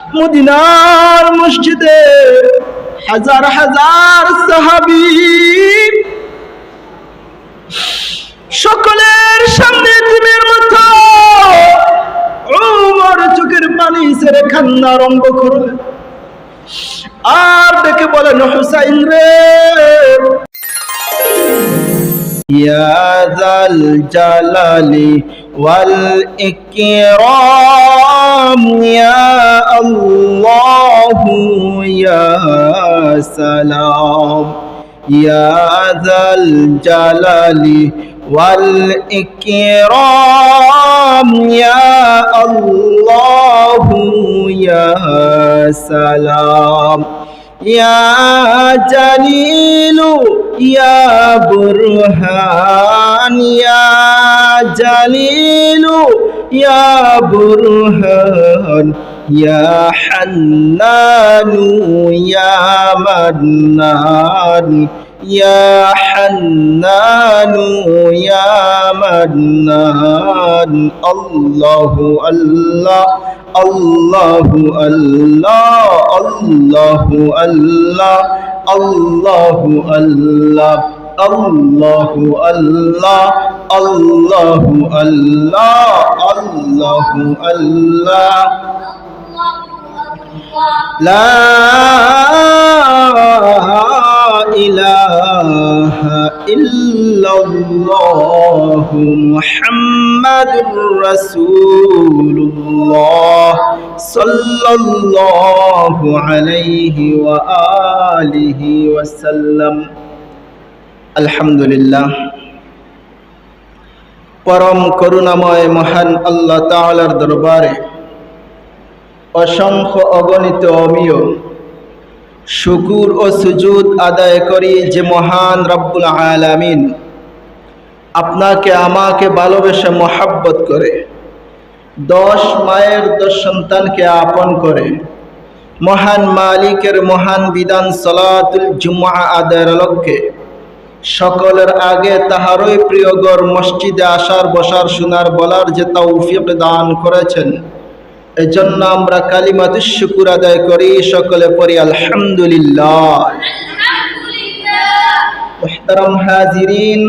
মদিনার মসজিদে হাজার হাজার সাহাবী সকলের সামনে তিমের মতো ওমর চোখের পানি ছেড়ে কান্না আরম্ভ করলেন আর ডেকে বলেন, হুসাইন রে, ইয়া যাল জালালি ওয়াল ইকরাম ইয়া আল্লাহু ইয়া সালাম ইয়া যাল জালালি ওয়াল ইকরাম ইয়া আল্লাহু ইয়া সালাম ইয়া জালিলু ইয়া বুরহান ইয়া জালিলু ইয়া বুরহান ইয়া হান্নানু ইয়া মান্নান ইয়া হান্নানু ইয়া মান্নান আল্লাহু আল্লাহ আল্লাহু আল্লাহ আল্লাহু আল্লাহ আল্লাহু আল্লাহ আল্লাহু আল্লাহ আল্লাহু আল্লাহ আল্লাহু আল্লাহ লা ইলাহা ইল্লাল্লাহু মুহাম্মাদুর রাসূলুল্লাহ সাল্লাল্লাহু আলাইহি ওয়া আলিহি ওয়াসাল্লাম। আলহামদুলিল্লাহ, পরম করুণাময় মহান আল্লাহ তাআলার দরবারে অসংখ্য অগণিত অমিয় শুকুর ও সুজুদ আদায় করি যে মহান রব্বুল আলামিন আপনাকে আমাকে ভালোবেসে মহাব্বত করে 10 মায়ের 10 সন্তানকে আপন করে মহান মালিকের মহান বিধান সালাতুল জুমআ আদায়ের লক্ষ্যে সকলের আগে তাহারই প্রিয় ঘর মসজিদে আসার বসার শোনার বলার যে তৌফিক দান করেছেন, এজন্য আমরা কালিমাতুশ শুকর আদায় করি, সকলে পড়ি আলহামদুলিল্লাহ। মুহতারাম হাজিরিন,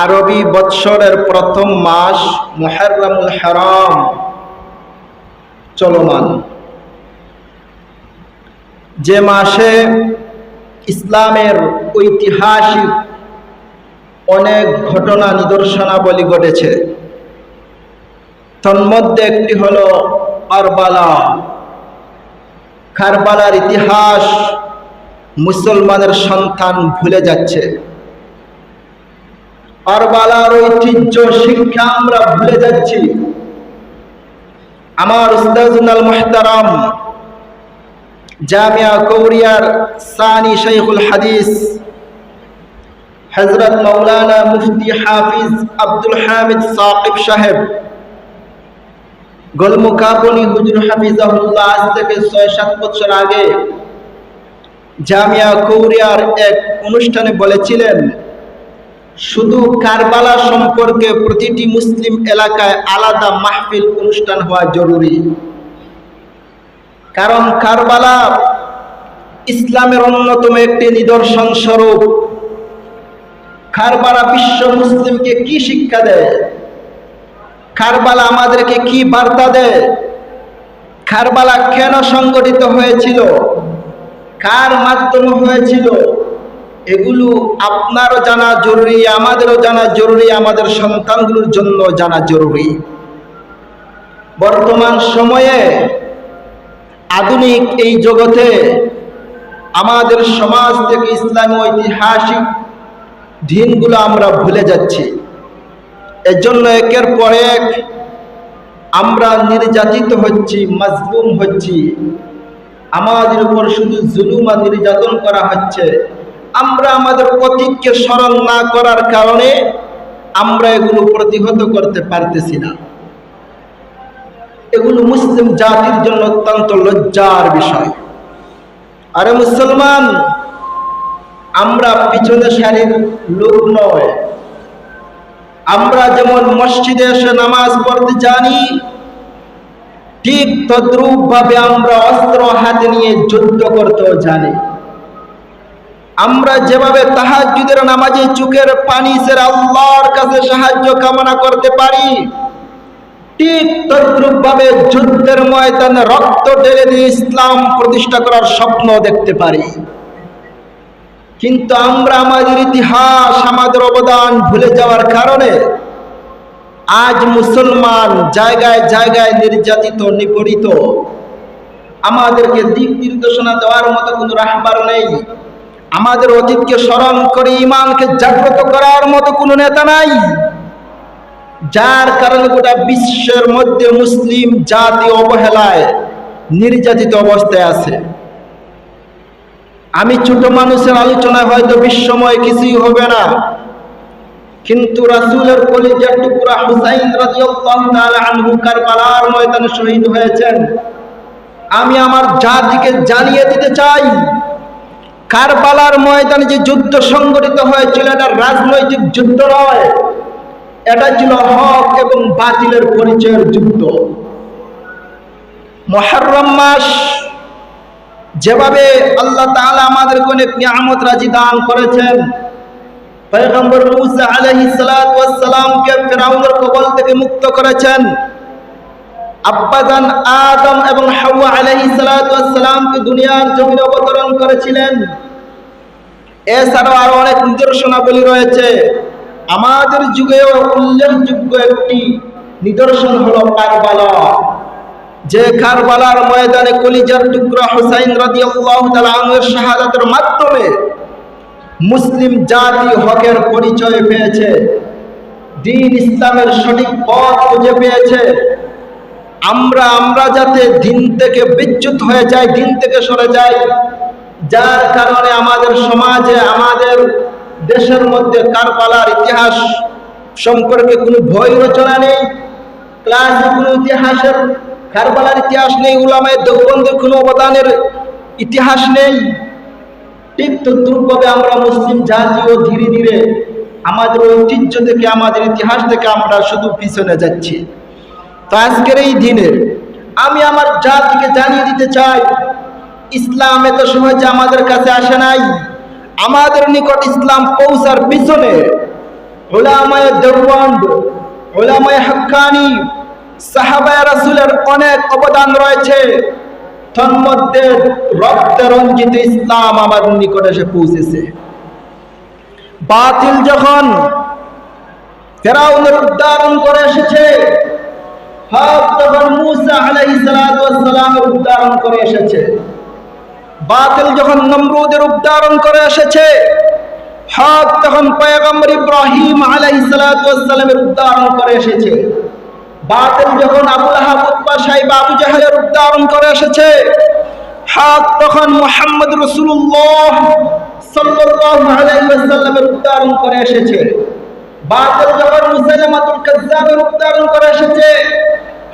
আরবি বৎসরের প্রথম মাস মুহররমুল হারাম চলমান, যে মাসে ইসলামের ঐতিহাসিক অনেক ঘটনা নিদর্শনাবলী ঘটেছে। তন্মধ্যে একটি হলো কারবালা। কারবালার ইতিহাস মুসলমানের সন্তান ভুলে যাচ্ছে। কারবালার ঐতিহ্য শিক্ষা আমরা ভুলে যাচ্ছি। আমার উস্তাজুল মুহতারাম জামিয়া কৌরিয়ার সানি শাইখুল হাদিস হযরত মাওলানা মুফতি হাফিজ আব্দুল হামিদ সাকিব সাহেব গোলমুকাবনী হুজুর হাফিজাহুল্লাহ আজ থেকে ৬-৭ বছর আগে জামিয়া কৌরিয়ার এক অনুষ্ঠানে বলেছিলেন, শুধু কারবালা সম্পর্কে প্রতিটি মুসলিম এলাকায় আলাদা মাহফিল অনুষ্ঠান হওয়া জরুরি। কারণ কারবালা ইসলামের অন্যতম একটি নিদর্শন স্বরূপ। কারবালা বিশ্ব মুসলিমকে কি শিক্ষা দেয়? কারবালা আমাদেরকে কি বার্তা দেয়? কারবালা কেন সংগঠিত হয়েছিল? কার মাধ্যমে হয়েছিল? এগুলো আপনারও জানা জরুরি, আমাদেরও জানা জরুরি, আমাদের সন্তানগুলোর জন্য জানা জরুরি। বর্তমান সময়ে আধুনিক এই জগতে আমাদের সমাজ থেকে ইসলামী ঐতিহাসিক দিনগুলো আমরা ভুলে যাচ্ছি। এজন্য একের পর এক আমরা নির্যাতিত হচ্ছি, মাজলুম হচ্ছি। আমাদের উপর শুধু জুলুম আর নির্যাতন করা হচ্ছে। আমরা আমাদের অতীতকে স্মরণ না করার কারণে আমরা এগুলো প্রতিহত করতে পারতেছি না। এগুলো মুসলিম জাতির জন্য অত্যন্ত লজ্জার বিষয়। আরে মুসলমান, আমরা পিছনে সারির লোক নয়। আমরা যেমন মসজিদে এসে নামাজ পড়তে জানি, ঠিক তদ্রূপ ভাবে আমরা অস্ত্র হাতে নিয়ে যুদ্ধ করতেও জানি। আমরা যেভাবে তাহাজ্জুদের নামাজে চোখের পানি ছেড়ে আল্লাহর কাছে সাহায্য কামনা করতে পারি, ঠিক তদ্রূপ ভাবে যুদ্ধের ময়দানে রক্ত ঢেলে দিয়ে ইসলাম প্রতিষ্ঠা করার স্বপ্ন দেখতে পারি। কিন্তু আমরা আমাদের ইতিহাস, আমাদের অবদান ভুলে যাওয়ার কারণে আজ মুসলমান জায়গায় জায়গায় নির্যাতিত, নিপীড়িত। আমাদেরকে দিক নির্দেশনা দেওয়ার মতো কোনো রাহবার নেই। আমাদের অতীতকে স্মরণ করে ঈমানকে জাগ্রত করার মতো কোনো নেতা নাই, যার কারণে গোটা বিশ্বের মধ্যে মুসলিম জাতি অবহেলায় নির্যাতিত অবস্থায় আছে। আমি ছোট মানুষের আলোচনায় হয়তো বিশ্বময় কিছুই হবে না, কিন্তু রাসূলের কলিজার টুকরা হুসাইন রাদিয়াল্লাহু তাআলা আনহু কারবালার ময়দানে শহীদ হয়েছেন। আমি আমার জাতিকে জানিয়ে দিতে চাই, কারবালার ময়দানে যে যুদ্ধ সংগঠিত হয়েছিল এটা রাজনৈতিক যুদ্ধ নয়, এটা ছিল হক এবং বাতিলের পরিচয়ের যুদ্ধ। মুহররম মাস যেভাবে আল্লাহ তাআলা আমাদেরকে অনেক নিয়ামত রাজি দান করেছেন, পয়গম্বর মূসা আলাইহিস সালাতু ওয়াস সালামকে ফিরাউনের কবল থেকে মুক্ত করেছেন, আব্বাজান আদম এবং হাওয়া আলাইহিস সালাতু ওয়াস সালামকে দুনিয়ার জমিনে অবতরণ করেছিলেন। এছাড়াও আরো অনেক নিদর্শনাবলী রয়েছে। আমাদের যুগেও উল্লেখযোগ্য একটি নিদর্শন হলো কারবালা, যে কারবালার ময়দানে কলিজার টুকরা হুসাইন রাদিয়াল্লাহু তাআলা আনহুর শাহাদাতের মাধ্যমে মুসলিম জাতি হকের পরিচয় পেয়েছে, দ্বীন ইসলামের সঠিক পথ খুঁজে পেয়েছে। আমরা যাতে দিন থেকে বিচ্যুত হয়ে যাই, দিন থেকে সরে যাই, যার কারণে আমাদের সমাজে, আমাদের দেশের মধ্যে কারবালার ইতিহাস সম্পর্কে কোনো বই রচনা নেই, ক্লাসে কোনো ইতিহাসের কারবালার ইতিহাস নেই, উলামায়ে দেওবন্দের কোনো অবদানের ইতিহাস নেই। ঠিক তদ্রূপভাবে আমরা মুসলিম জাতিও ধীরে ধীরে আমাদের ঐতিহ্য থেকে, আমাদের ইতিহাস থেকে আমরা শুধু পিছনে যাচ্ছি। তো আজকের এই দিনে আমি আমার জাতিকে জানিয়ে দিতে চাই, ইসলাম এত সহজে আমাদের কাছে আসে নাই। আমাদের নিকট ইসলাম পৌঁছার পিছনে উলামায়ে দেওবন্দ, উলামায়ে হাক্কানি, সাহাবায়ে রাসূলের অনেক অবদান রয়েছে। তন্মধ্যে রক্তে রঞ্জিত ইসলাম আমাদের নিকট এসে পৌঁছেছে। বাতিল যখন ফিরাউনের উদ্ধারণ করে এসেছে, হক তখন মূসা আলাইহিস সালাতু ওয়াস সালামের উদ্ধারণ করে এসেছে। বাতিল যখন নমরুদের উদ্ধারণ করে এসেছে, হক তখন পয়গম্বর ইব্রাহিম আলাইহিস সালাতু ওয়াস সালামের উদ্ধারণ করে এসেছে। বাতিল যখন আবু লাহাব, উতবা, শাইবা, আবু জাহেলের উদ্ধারণ করে এসেছে, হক তখন মুহাম্মদ রাসূলুল্লাহ সাল্লাল্লাহু আলাইহি ওয়াসাল্লামের উদ্ধারণ করে এসেছে। বাতিল যখন মুসাইলামাতুল কাজ্জাবের উদ্ধারণ করে এসেছে,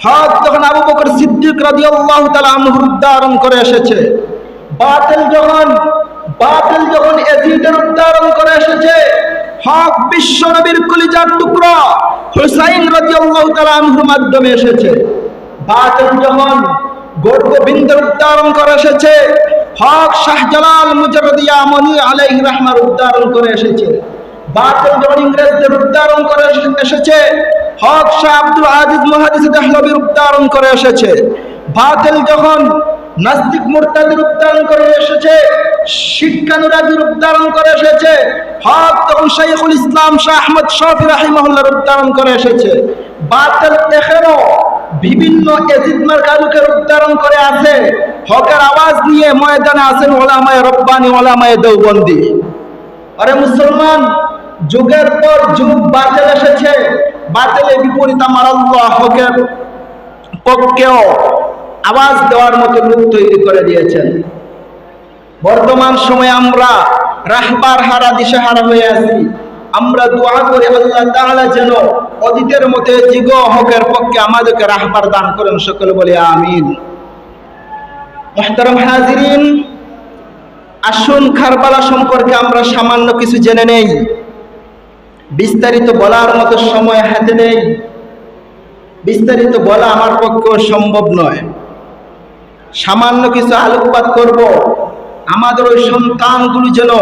হক তখন আবু বকর সিদ্দিক রাদিয়াল্লাহু তাআলা আনহুর উদ্ধারণ করে এসেছে। বাতিল যখন ইয়াজিদের উদ্ধারণ করে এসেছে, হক বিশ্ব নবীর কলিজার টুকরা হুসাইন রাদিয়াল্লাহু তাআলা আনহুর মাধ্যমে এসেছে। বাতিল যখন গোবিন্দের উদ্ধারণ করে এসেছে, হক শাহজালাল মুজাররিয়া মনি আলাইহি রাহমার উদ্ধারণ করে এসেছে। বাতিল যখন ইংরেজদের উদ্ধারণ করে এসেছে, হক শাহ আব্দুল আজিজ মুহাদ্দিস দেহলভির উদ্ধারণ করে এসেছে। বাতিল যখন নাস্তিক মুরতাদের উদ্ধারণ করে এসেছে, শিক্ষানুরাগীর উদ্ধারণ করে এসেছে, হক তখন শাইখুল ইসলাম শাহ আহমদ শফি রাহিমাহুল্লাহর উদ্ধারণ করে এসেছে। বাতিল এখনো বিভিন্ন এজিদ মার্কালুকের উদ্ধারণ করে আছে। হকের আওয়াজ নিয়ে ময়দানে আছেন ওলামায়ে রব্বানি, ওলামায়ে দেওবন্দি। আরে মুসলমান, যুগের পর যুগ বাতিল এসেছে, বাতিলের বিপরীত আমার আল্লাহ হকের পক্ষেও আওয়াজ দেওয়ার মতো লোক তৈরি করে দিয়েছেন। বর্তমান সময়ে আমরা রাহবার হারা, দিশাহারা হয়ে আছি। আমরা দোয়া করি আল্লাহ তাআলা যেন অতীতের মতো জিগ হকের পক্ষে আমাদেরকে রাহবার দান করেন। সকলে বলি আমিন। মুহতারাম হাজিরিন, আসুন কারবালা সম্পর্কে আমরা সামান্য কিছু জেনে নেই। বিস্তারিত বলার মতো সময় হাতে নেই। বিস্তারিত বলা আমার পক্ষে সম্ভব নয়। সামান্য কিছু আলোকপাত করব, আমাদের ওই সন্তানগুলো যেন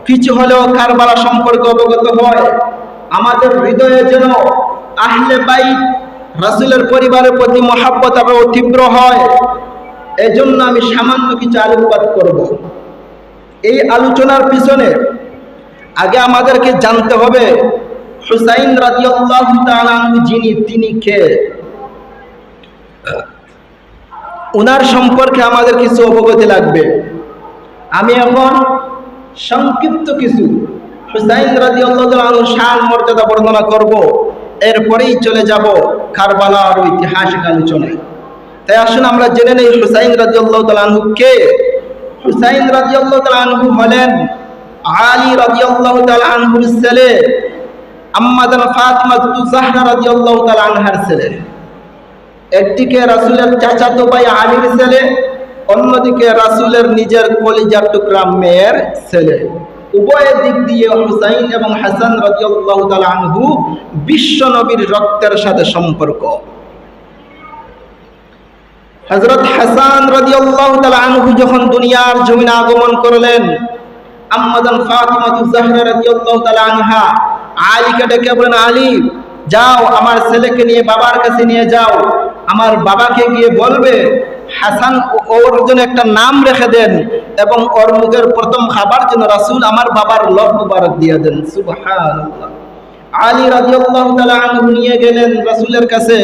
কিছু হলেও কারবালা সম্পর্কে অবগত হয়, আমাদের হৃদয়ে যেন আহলে বাইত রাসূলের পরিবারের প্রতি মহব্বত আরো তীব্র হয়। এজন্য আমি সামান্য কিছু আলোকপাত করব। এই আলোচনার পিছনে আগে আমাদেরকে জানতে হবে হুসাইন রাদিয়াল্লাহু তাআলা আনহু যিনি, তিনি কে, ওনার সম্পর্কে আমাদের কিছু অবগতি লাগবে। আমি এখন সংক্ষিপ্ত কিছু হুসাইন রাদিয়াল্লাহু তাআলা আনহুর শান মর্যাদা বর্ণনা করব, এরপরেই চলে যাব কারবালার ঐতিহাসিক আলোচনায়। তাই আসুন আমরা জেনে নেই হুসাইন রাদিয়াল্লাহু তাআলা আনহু কে। হুসাইন রাদিয়াল্লাহু তাআলা আনহু হলেন আলী রাদিয়াল্লাহু তাআলা আনহুর ছেলে, আম্মা জান ফাতিমা জাহরা রাদিয়াল্লাহু তাআলা আনহার ছেলে। একদিকে রাসূলের চাচাতো ভাই আলীর ছেলে, অন্যদিকে রাসূলের নিজের কলিজার টুকরা মেয়ের ছেলে। উভয় দিক দিয়ে হুসাইন এবং হাসান রাদিয়াল্লাহু তাআলা আনহু বিশ্ব নবীর রক্তের সাথে সম্পর্ক। হযরত হাসান রাদিয়াল্লাহু তাআলা আনহু যখন দুনিয়ার জমিনে আগমন করলেন, আম্মা জান ফাতিমা জাহরা রাদিয়াল্লাহু তাআলা আনহা আলীকে ডেকে বলেন, আলী যাও আমার ছেলেকে নিয়ে বাবার কাছে নিয়ে যাও, আমার বাবাকে গিয়ে বলবে হাসান ওর জন্য একটা নাম রেখে দেন এবং ওর মুখের প্রথম খাবার যেন রাসূল আমার বাবার লব মুবারক দিয়ে দেন। সুবহানাল্লাহ। আলী রাদিয়াল্লাহু তাআলা আনহু নিয়ে গেলেন রাসূলের কাছে,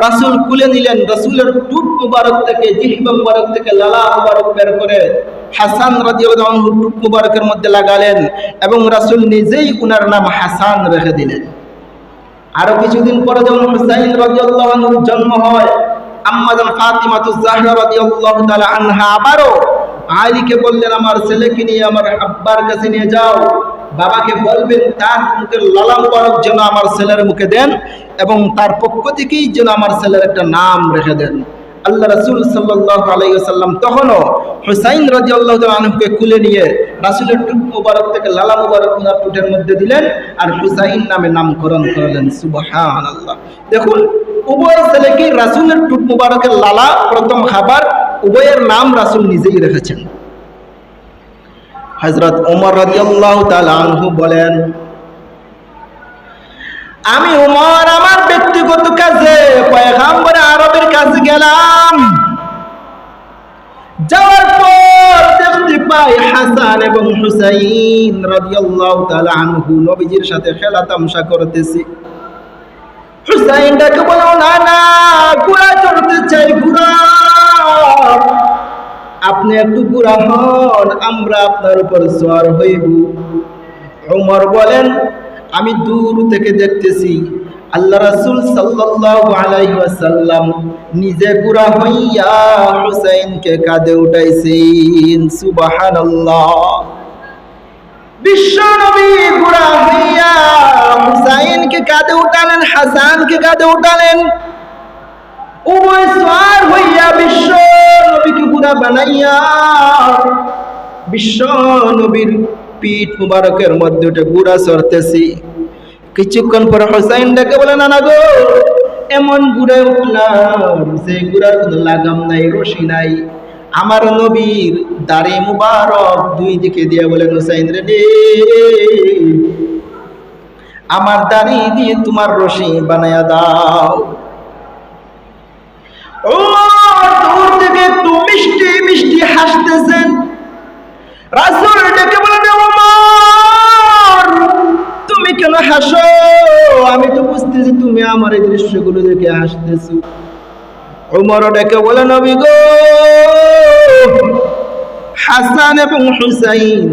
রাসূল কুলে নিলেন, রাসূলের টুট মুবারক থেকে, জিহ্বা মুবারক থেকে লালা মুবারক বের করে হাসান রাদিয়াল্লাহু আনহু টুট মুবারকের মধ্যে লাগালেন এবং রাসূল নিজেই উনার নাম হাসান রেখে দিলেন। আরো কিছুদিন পরে যখন হুসাইন রাদিয়াল্লাহু আনহুর জন্ম হয়, আম্মা জান ফাতিমা জাহরা রাদিয়াল্লাহু তাআলা আনহা আবারও আলীকে বললেন, আমার ছেলেকে নিয়ে আমার আব্বার কাছে নিয়ে যাও, বাবাকে বলবেন তার মুখের লালা মুবারক যেন আমার ছেলের মুখে দেন এবং তার পক্ষ থেকেই যেন আমার ছেলের একটা নাম রেখে দেন। আল্লাহ রাসূল সাল্লাল্লাহু আলাইহি ওয়াসাল্লাম তখনও হুসাইন রাদিয়াল্লাহু তাআলা আনহুকে কুলে নিয়ে রাসূলের টুট মুবারক থেকে লালা মুবারক ওনার টুটের মধ্যে দিলেন আর হুসাইন নামে নামকরণ করলেন। সুবহানাল্লাহ। দেখুন, উভয় ছেলেকে রাসূলের টুট মুবারকের লালা প্রথম খাবার, উভয়ের নাম রাসূল নিজেই রেখেছেন। হযরত ওমর রাদিয়াল্লাহু তাআলা আনহু বলেন, আমি ওমর আমার ব্যক্তিগত কাজে পয়গম্বর আরবের কাছে গেলাম। যাওয়ার পর দেখতে পাই হাসান এবং হুসাইন রাদিয়াল্লাহু তাআলা আনহু নবীজির সাথে খেলা তামাশা করতেছে। হুসাইন ডাকে বলে, না না, ঘোড়া চড়তে চাই, ঘোড়া। আপনি একটু ঘোড়া হন, আমরা আপনার উপর সওয়ার হইব। ওমর বলেন, আমি দূর থেকে দেখতেছি আল্লাহ রাসূল সাল্লাল্লাহু আলাইহি ওয়াসাল্লাম নিজে ঘোড়া হইয়া হুসাইনকে কাঁধে উঠাইছেন। সুবহানাল্লাহ। বিশ্ব নবী ঘোড়া হইয়া হুসাইনকে কাঁধে উঠালেন, হাসানকে কাঁধে উঠালেন, উভয় সওয়ার হইয়া বিশ্ব নবীকে ঘোড়া বানাইয়া বিশ্ব নবীর পিঠ মুবারকের মধ্যে উঠে ঘোড়া চড়তেছি। কিছুক্ষণ পরে হুসাইন ডেকে বলে, না না গো, এমন ঘুরে উঠলাম যে ঘোড়ার কোনো লাগাম নাই, রশি নাই। আমার নবীর দাড়ি মুবারক দুই দিকে দিয়ে বলেন, হুসাইন রে, আমার দাড়ি দিয়ে তোমার রশি বানায়া দাও। ও দূর থেকে একটু মিষ্টি মিষ্টি হাসতেছেন। রাসূল ডেকে বলেন, ওমর তুমি কেন হাসো? আমি তো বুঝতেছি তুমি আমার এই দৃশ্যগুলো দেখে হাসতেছো। ওমর ডেকে বলে, নবী গো, হাসান এবং হুসাইন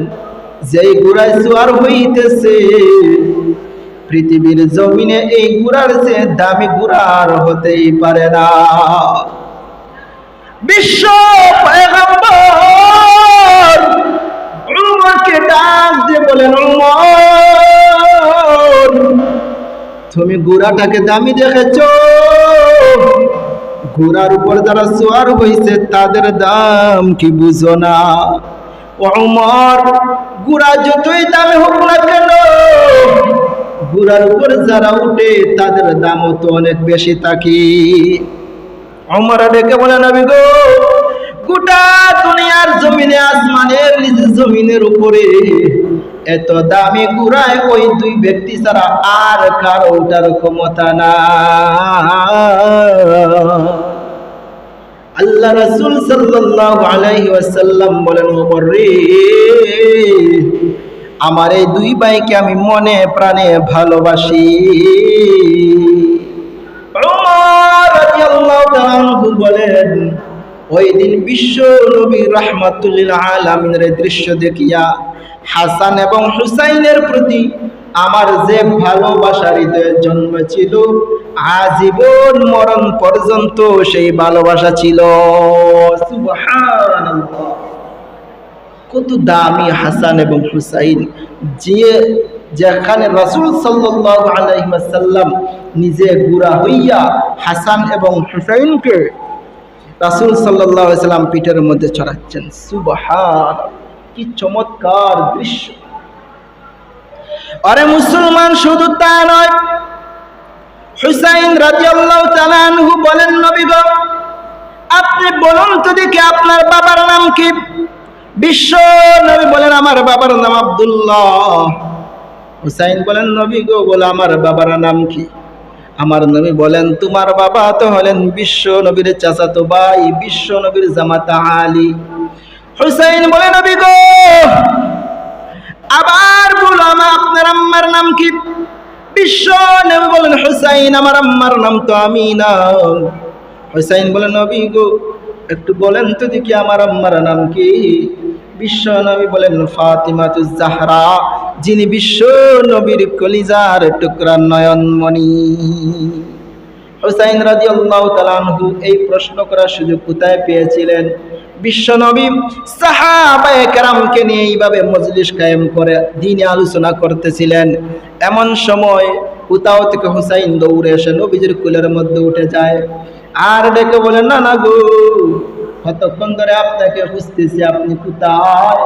যেই ঘোড়ায় সওয়ার হইতেছে, পৃথিবীর জমিনে এই ঘোড়ার চেয়ে দামি ঘোড়ার হতেই পারে না। বিশ্ব পয়গম্বর উমরকে ডাক দিয়ে বলেন, উমর তুমি ঘোড়াটাকে দামি দেখেছো? ঘোড়ার উপর যারা সওয়ার হইছে তাদের দাম কি বুঝো না? উমর, ঘোড়া যতই দামি হোক না কেন, ঘোড়ার উপর যারা উঠে তাদের দামও তো অনেক বেশি থাকে। ওমর ডেকে বলে, নবী গো, গোটা দুনিয়ার জমিনে, আসমানের নিচে জমিনের উপরে এত দামি ঘোড়ায় ওই দুই ব্যক্তি ছাড়া আর কারো ওঠার ক্ষমতা না। আল্লাহ রাসূল সাল্লাল্লাহু আলাইহি ওয়াসাল্লাম বলেন, ওমর রে, আমার এই দুই ভাইকে আমি মনে প্রাণে ভালোবাসি। ওমর রাদিয়াল্লাহু তাআলা আনহু বলেন, ওই দিন বিশ্ব নবী রাহমাতুল লিল আলামিনের দৃশ্য দেখিয়া হাসান এবং হুসাইনের প্রতি আমার যে ভালোবাসার হৃদয়ে জন্মেছিল, আজীবন মরণ পর্যন্ত সেই ভালোবাসা ছিল। সুবহানাল্লাহ, কত দামি হাসান এবং হুসাইন, যেখানে রাসূল সাল্লাল্লাহু আলাইহি ওয়াসাল্লাম নিজে বুড়া হইয়া হাসান এবং হুসাইনকে রাসূল সাল্লাল্লাহু আলাইহি ওয়াসাল্লাম পিঠের মধ্যে চড়াচ্ছেন। সুবহান, কি চমৎকার দৃশ্য! আরে মুসলমান, শুধু তা নয়, হুসাইন রাদিয়াল্লাহু তাআলা আনহু বলেন, নবী গো, আপনি বলুন তো দেখি আপনার বাবার নাম কি? বিশ্ব নবী বলেন, আমার বাবার নাম আব্দুল্লাহ। হুসাইন বলেন, নবী গো, বলে আমার বাবার নাম কি? আমার নবী বলেন, তোমার বাবা তো হলেন বিশ্ব নবীর চাচাতো ভাই, বিশ্ব নবীর জামাতা আলী। হুসাইন বলে, নবী গো, আবার বলো আপনার আম্মার নাম কি? বিশ্ব নবী বলেন, হুসাইন, আমার আম্মার নাম তো আমিনা। হুসাইন বলেন, নবী গো, একটু বলেন তো দেখি আমার আম্মার নাম কি? বিশ্ব নবী বলেন, ফাতিমাতুজ জাহরা, যিনি বিশ্ব নবীর কলিজার টুকরা নয়নমণি। হুসাইন রাদিয়াল্লাহু তাআলা আনহু এই প্রশ্ন করার সুযোগ কোথায় পেয়েছিলেন? বিশ্ব নবী সাহাবায়ে কেরামকে নিয়ে এইভাবে মজলিস কায়েম করে দ্বীনি আলোচনা করতেছিলেন। এমন সময় কোথাও থেকে হুসাইন দৌড়ে এসে নবীজির কোলের মধ্যে উঠে যায় আর ডেকে বলেন, না না গো, কতক্ষণ ধরে আপনাকে খুঁজতেছি, আপনি কোথায়?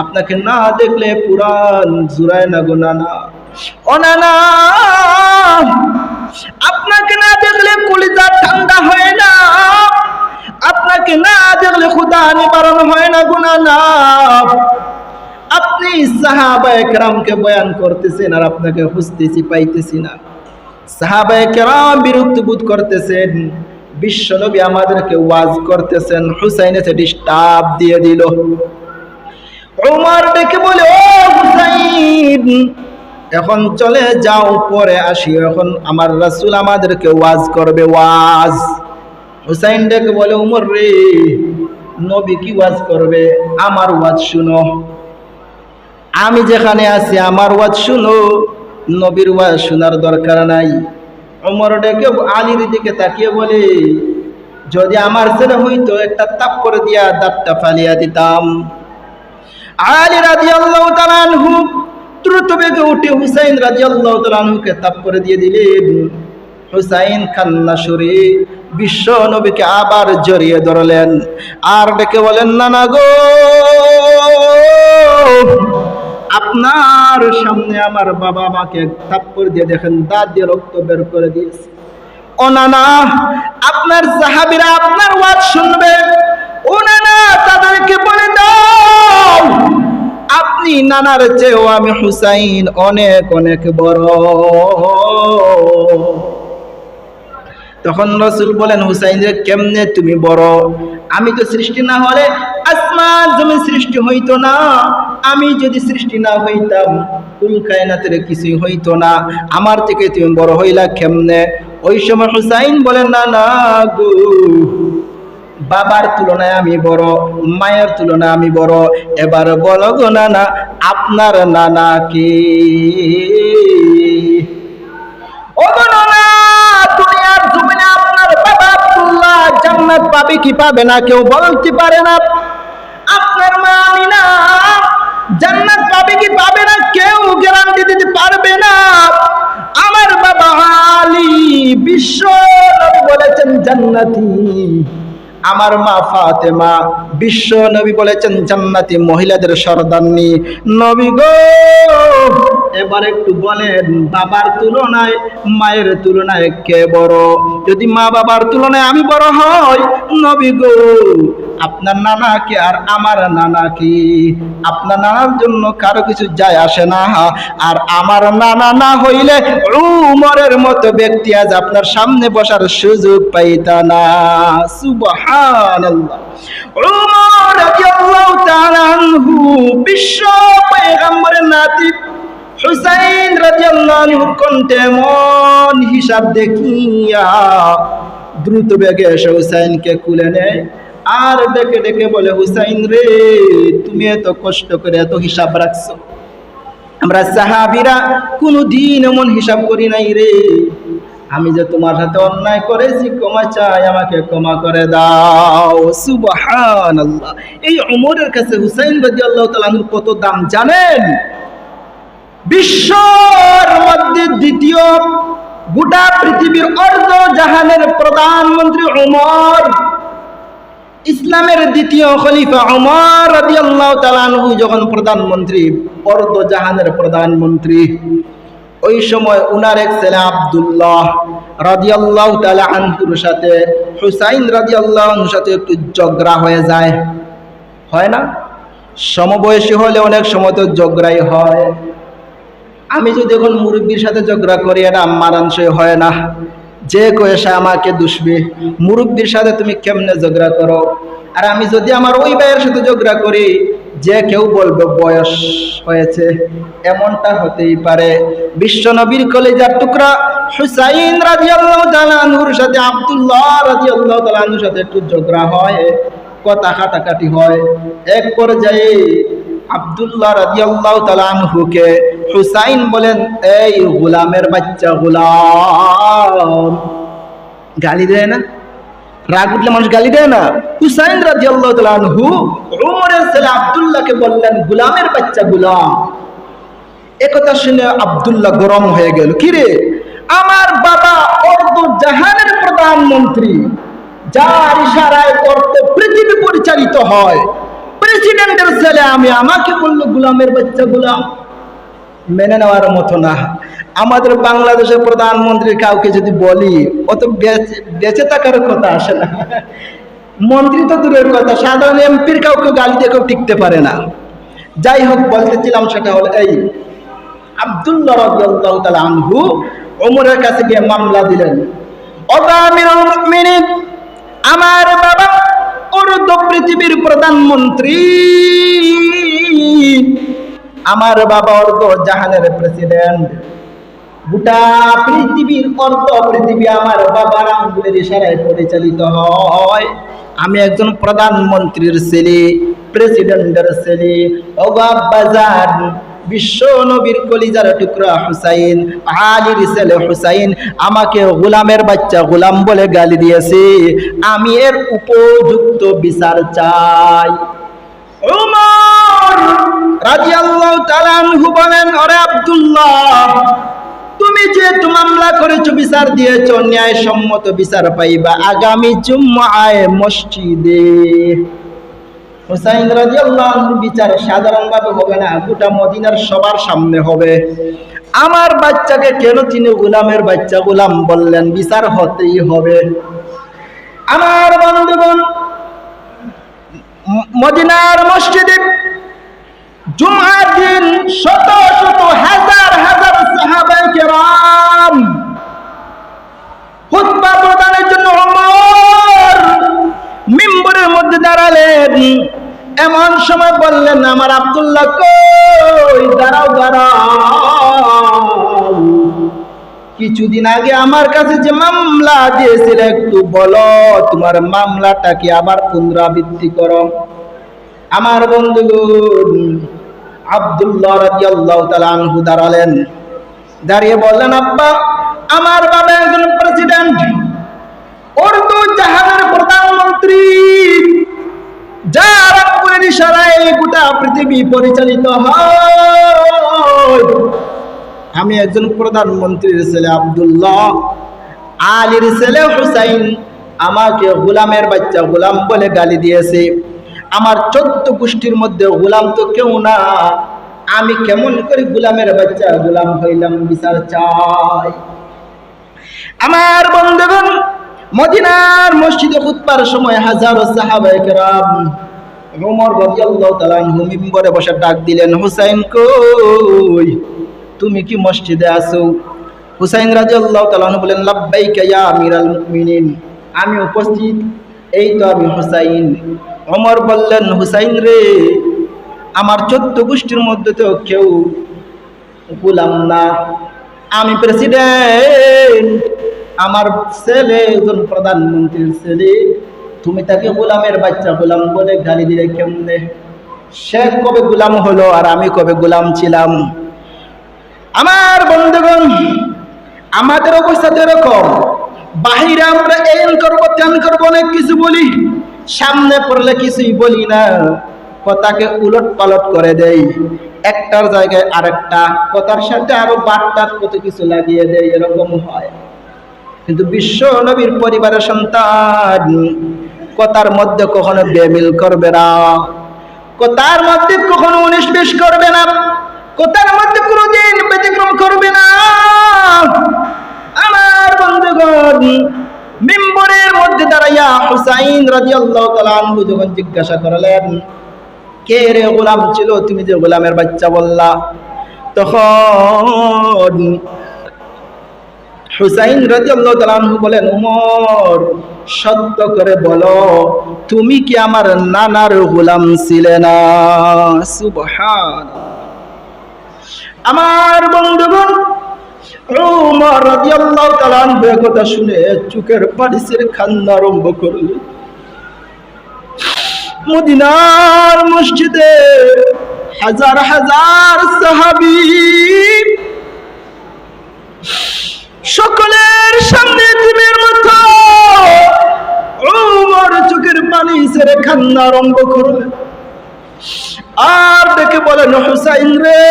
আপনাকে না দেখলে পুরান জুড়ায় না গো নানা। ও নানা, আপনাকে না দেখলে কলিজা ঠান্ডা হয় না, আপনাকে না দেখলে ক্ষুধা নিবারণ হয় না গো নানা। আপনি সাহাবায়ে কেরামকে বয়ান করতেছেন আর আপনাকে খুঁজতেছি, পাইতেছি না। সাহাবায়ে কেরাম বিরক্ত বোধ করতেছেন, বিশ্ব নবী আমাদেরকে ওয়াজ করতেছেন, হুসাইন এসে ডিস্টার্ব দিয়ে দিল। ওমর ডেকে বলে, ও হুসাইন, এখন চলে যাও, পরে আসি, এখন আমার রাসূল আমাদেরকে ওয়াজ করবে, ওয়াজ। হুসাইন ডেকে বলে, ওমর রে, নবী কি ওয়াজ করবে? আমার ওয়াজ শুনো, আমি যেখানে আছি আমার ওয়াজ শুনো, নবীর ওয়াজ শোনার দরকার নাই। ওমর ডেকে আলীর দিকে তাকিয়ে বলে, যদি আমার ছেলে হইতো একটা থাপ্পড় দিয়া দাঁতটা ফালিয়া দিতাম। আলী রাদিয়াল্লাহু তাআলা আনহু দ্রুত বেগে উঠে হুসাইন রাদিয়াল্লাহু তাআলা আনহুকে থাপ্পড় দিয়ে দিলেন। হুসাইন কান্না সুরে বিশ্ব নবীকে আবার জড়িয়ে ধরলেন আর ডেকে বলেন, নানা গো, আপনার সামনে আমার বাবা মাকে থাপ্পড় দিয়ে দেখেন দাঁত দিয়ে রক্ত বের করে দিয়েছে। ও নানা, আপনার সাহাবীরা আপনার ওয়াজ শুনবে। ও নানা, তাদেরকে বলে দাও আপনি নানার চেয়েও আমি হুসাইন অনেক অনেক বড়। তখন রাসূল বলেন, হুসাইন রে, কেমনে তুমি বড়? আমি তো সৃষ্টি না হলে আসমান জমিন সৃষ্টি হইতো না, আমি যদি সৃষ্টি না হইতাম কুল কায়নাতের কিছুই হইতো না, আমার থেকে তুমি বড় হইলা কেমনে? ওই সময় হুসাইন বলেন, না না গো, বাবার তুলনায় আমি বড়, মায়ের তুলনায় আমি বড়। এবার বলো গো নানা, আপনার নানা কে? ও গো নানা, দুনিয়ার জমিনে আপনার বাবা আব্দুল্লাহ জান্নাত পাবে কি পাবে না কেউ বলতে পারে না। আপনার মা আমিনা জান্নাত পাবে কি পাবে না কেউ গ্যারান্টি দিতে পারবে না। আমার বাবা আলী বিশ্ব নবী বলেছেন জান্নাতি, আমার মা ফাতেমা, বিশ্ব নবী বলেছেন জান্নাতি মহিলাদের সর্দারনি। নবী গো, এবার একটু বলেন, বাবার তুলনায় মায়ের তুলনায় কে বড়? যদি মা বাবার তুলনায় আমি বড় হই, নবী গো, আপনার নানা কি আর আমার নানা কি? আপনার নানার জন্য কারো কিছু যায় আসে না। আর আমার নানা না হইলে উমরের মতো ব্যক্তি আজ আপনার সামনে বসার সুযোগ পাইতা না। সুবহানাল্লাহ। উমর রাদিয়াল্লাহু তাআলা আনহু বিশ্ব পয়গম্বরের নাতি হুসাইন রাদিয়াল্লাহু আনহুর কণ্ঠে এমন হিসাব দেখিয়া দ্রুত বেগে এসে হুসাইনকে কুলে নেয় আর ডেকে ডেকে বলে, হুসাইন রে, তুমি এত কষ্ট করে এত হিসাব রাখছো, আমরা সাহাবীরা কোনদিন এমন হিসাব করি নাই রে। আমি যে তোমার সাথে অন্যায় করেছি, ক্ষমা চাই, আমাকে ক্ষমা করে দাও। সুবহানাল্লাহ। এই উমরের কাছে হুসাইন রাদিয়াল্লাহু তাআলা আনহুর কত দাম জানেন? বিশ্বের মধ্যে দ্বিতীয়, গোটা পৃথিবীর অর্ধ জাহানের প্রধানমন্ত্রী উমর, ইসলামের দ্বিতীয় খলিফা উমর রাদিয়াল্লাহু তাআলা আনহু যখন প্রধানমন্ত্রী, অর্ধ জাহানের প্রধানমন্ত্রী, ওই সময় উনার এক ছেলে আব্দুল্লাহ রাদিয়াল্লাহু তাআলা আনহুর সাথে হুসাইন রাদিয়াল্লাহু আনহুর সাথে একটু ঝগড়া হয়ে যায়। হয় না? সমবয়সী হলে অনেক সময় তো ঝগড়াই হয়। আমি যদি এখন মুরব্বীর সাথে ঝগড়া করি, এটা মানানসই হয় না। যে কয়েসা আমাকে দুষবে, মুরব্বীর সাথে তুমি কেমনে ঝগড়া করো? আর আমি যদি আমার ওই ভাইয়ের সাথে ঝগড়া করি, যে কেউ বলবে বয়স হয়েছে, এমনটা হতেই পারে। বিশ্বনবীর কলিজার টুকরা হুসাইন রাদিয়াল্লাহু তাআলা আনহুর সাথে আব্দুল্লাহ রাদিয়াল্লাহু তাআলা আনহুর সাথে একটু ঝগড়া হয়, কথা কাটাকাটি হয়। এক পর্যায়ে আব্দুল্লাহ রাদিয়াল্লাহু তাআলা আনহুকে হুসাইন বলেন, এই গোলামের বাচ্চা গোলাম। গালি দেয় না? রাগ উঠলে মানুষ গালি দেয় না? হুসাইন রাদিয়াল্লাহু তাআলা আনহু উমরের ছেলে আব্দুল্লাহকে বললেন, গোলামের বাচ্চা গোলাম। একথা শুনে আব্দুল্লাহ গরম হয়ে গেল। কি রে, আমার বাবা অর্ধ জাহানের প্রধানমন্ত্রী, যার ইশারায় অর্ধ পৃথিবী পরিচালিত হয়, প্রেসিডেন্টের ছেলে আমি, আমাকে বললো গোলামের বাচ্চা গোলাম। মেনে নেওয়ার মতো না। আমাদের বাংলাদেশের প্রধানমন্ত্রী কাউকে যদি বলি, অত বেঁচে থাকার কথা আসে না। মন্ত্রী তো দূরের কথা, সাধারণ এমপির কাউকে গালি দিয়ে কেউ টিকতে পারে না। যাই হোক, বলতেছিলাম সেটা হলো এই, আব্দুল্লাহ রাদিয়াল্লাহু তাআলা আনহু ওমরের কাছে গিয়ে মামলা দিলেন, আমিরুল মুমিনিন, আমার বাবা অর্ধ পৃথিবীর প্রধানমন্ত্রী, আমার বাবা অর্ধ জাহানের প্রেসিডেন্ট, গোটা পৃথিবীর অর্ধ পৃথিবী আমার বাবার আঙ্গুলের ইশারায় পরিচালিত হয়। আমি একজন প্রধানমন্ত্রীর ছেলে, প্রেসিডেন্টের ছেলে। বাজার বিশ্ব নবীর কলিজার টুকরা হুসাইন, আলীর ছেলে হুসাইন আমাকে গোলামের বাচ্চা গোলাম বলে গালি দিয়েছে। আমি এর উপযুক্ত বিচার চাই। উমর রাদিয়াল্লাহু তাআলা আনহু বলেন, ওরে আব্দুল্লাহ, তুমি যেহেতু মামলা করেছো, বিচার দিয়েছো, ন্যায়সম্মত বিচার পাইবা আগামী জুমআয় মসজিদে। হুসাইন রাদিয়াল্লাহু আনহুর বিচার সাধারণভাবে হবে না, গোটা মদিনার সবার সামনে হবে। আমার বাচ্চাকে কেন তিনি গোলামের বাচ্চা গোলাম বললেন? বিচার হতেই হবে। আমার বন্ধুগণ, মদিনার মসজিদে জুমআর দিন শত শত হাজার হাজার সাহাবায়ে কেরাম খুতবা প্রদানের জন্য ওমর মিম্বরের মধ্যে দাঁড়ালেন। এমন সময় বললেন, আমার আব্দুল্লাহ কই, দাঁড়াও দাঁড়াও, কিছুদিন আগে আমার কাছে যে মামলা দিয়েছিলে, একটু বলো তোমার মামলাটা কি, আবার পুনরাবৃত্তি করো। আমার বন্ধুগণ, আব্দুল্লাহ রাদিয়াল্লাহু তাআলা আনহু দাঁড়ালেন, দাঁড়িয়ে বললেন, আব্বা, আমার বাবা একজন প্রেসিডেন্ট, অর্ধ জাহানের প্রধানমন্ত্রী, যার আঙ্গুলের ইশারায় গোটা পৃথিবী পরিচালিত হয়। আমি একজন প্রধানমন্ত্রীর ছেলে আব্দুল্লাহ, আলীর ছেলে হুসাইন, আমাকে গোলামের বাচ্চা গোলাম বলে গালি দিয়েছে। আমার 14 গোষ্ঠীর মধ্যে গোলাম তো কেউ না, আমি কেমন করে গোলামের বাচ্চা গোলাম হইলাম? বিচার চাই। আমার বন্ধুগণ, মদিনার মসজিদে খুতবার সময় হাজারো সাহাবায়ে কেরাম, ওমর রাদিয়াল্লাহু তাআলা আনহু মিম্বরে বসে ডাক দিলেন, হুসাইন কই, তুমি কি মসজিদে আছো? হুসাইন রাদিয়াল্লাহু তাআলা আনহু বলেন, লাব্বাইকা ইয়া আমিরাল মুমিনিন, আমি উপস্থিত, এই তো আমি হুসাইন। ওমর বললেন, হুসাইন রে, আমার 14 গোষ্ঠীর মধ্যে তো কেউ গোলাম না, আমি প্রেসিডেন্ট, আমার ছেলে একজন প্রধানমন্ত্রীর ছেলে, তুমি তাকে গোলামের বাচ্চা গোলাম বলে গালি দিলে কেমনে? সে কবে গোলাম হলো আর আমি কবে গোলাম ছিলাম? আমার বন্ধুগণ, আমাদের অবস্থা তো এরকম, বাহিরে আমরা এন করবো তেন করবো অনেক কিছু বলি, সামনে পড়লে কিছুই বলি না, কথাকে উলট পালট করে দেই, একটার জায়গায় আরেকটা কথার সাথে আরো বাট্টার কত কিছু লাগিয়ে দেয়, এরকম হয়। কিন্তু বিশ্ব নবীর পরিবারের সন্তান কথার মধ্যে কখনো বেমিল করবে না, কথার মধ্যে কখনো 19-20 করবে না, কথার মধ্যে কোনোদিন ব্যতিক্রম করবে না। আমার বন্ধুগণ, মিম্বরের মধ্যে দাঁড়াইয়া হুসাইন রাদিয়াল্লাহু তাআলা আনহু যখন জিজ্ঞাসা করলেন, কে রে গোলাম ছিল তুমি যে গোলামের বাচ্চা বললা, তখন হুসাইন রাদিয়াল্লাহু তাআলা আনহু বলেন, ওমর সত্য করে বলো, তুমি কি আমার নানার গোলাম ছিলে না? সুবহানাল্লাহ। আমার বন্ধুগণ, ওমর রাদিয়াল্লাহু তাআলা আনহু কথা শুনে চোখের পানি ছেড়ে কান্না আরম্ভ করলেন। মদিনার মসজিদে হাজার হাজার সাহাবী, সকলের সামনে দিনের মতো ওমর চোখের পানি ছেড়ে কান্না আরম্ভ করলেন আর ডেকে বলেন, হুসাইন রে,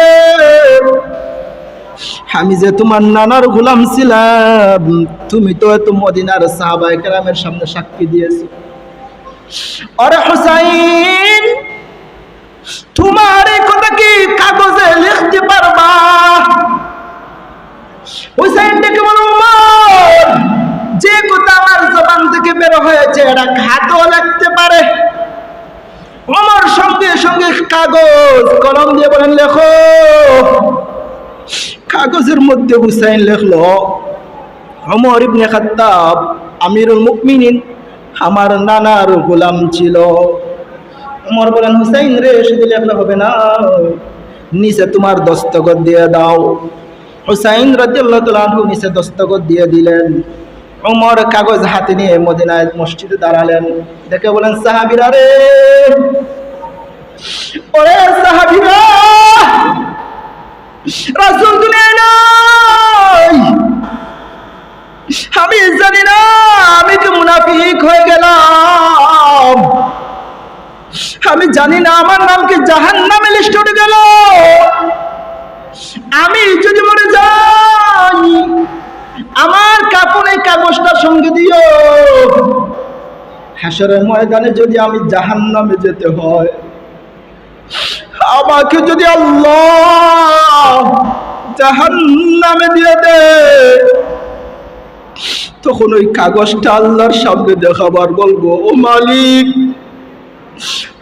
আমি যে তোমার নানার গোলাম ছিলাম, তুমি তো এত মদিনার সাহাবায়ে কেরামের সামনে সাক্ষী দিয়েছো। আরে হুসাইন, তোমার এই কথা কি কাগজে লিখতে পারবা? হুসাইন ডেকে বলল, ওমর, যে কথা আমার জবান থেকে বের হয়েছে এটা খাতাও লিখতে পারে। ওমর সঙ্গে সঙ্গে কাগজ কলম দিয়ে বলেন, লেখো। কাগজের মধ্যে হুসাইন লিখলো, ওমর ইবনে খাত্তাব আমিরুল মুমিনিন আমার নানার গোলাম ছিল। ওমর বলেন, হুসাইন রে, শুধু লেখলে হবে না, নিচে তোমার দস্তখত দিয়ে দাও। হুসাইন রাদিয়াল্লাহু তাআলা আনহু নিচে দস্তখত দিয়ে দিলেন। ওমর কাগজ হাতে নিয়ে মদিনায় মসজিদে দাঁড়ালেন, দেখে বলেন, সাহাবীরা রে, ওরে সাহাবীরা, রাসূল দুনিয়ায় নাই, আমি জানি না, আমি তো মুনাফিক হয়ে গেলাম, আমি জানি না আমার নাম কি জাহান্নামে লিস্ট উঠে গেল, আমি যদি মরে যাই আমার কাফনে কাগজটা সঙ্গে দিও, হাসরের ময়দানে যদি আমি জাহান্নামে যেতে হয়, আমাকে যদি আল্লাহ জাহান্নামে দিয়ে দেয়, তখন ওই কাগজটা আল্লাহর সামনে দেখাবার বলবো, ও মালিক,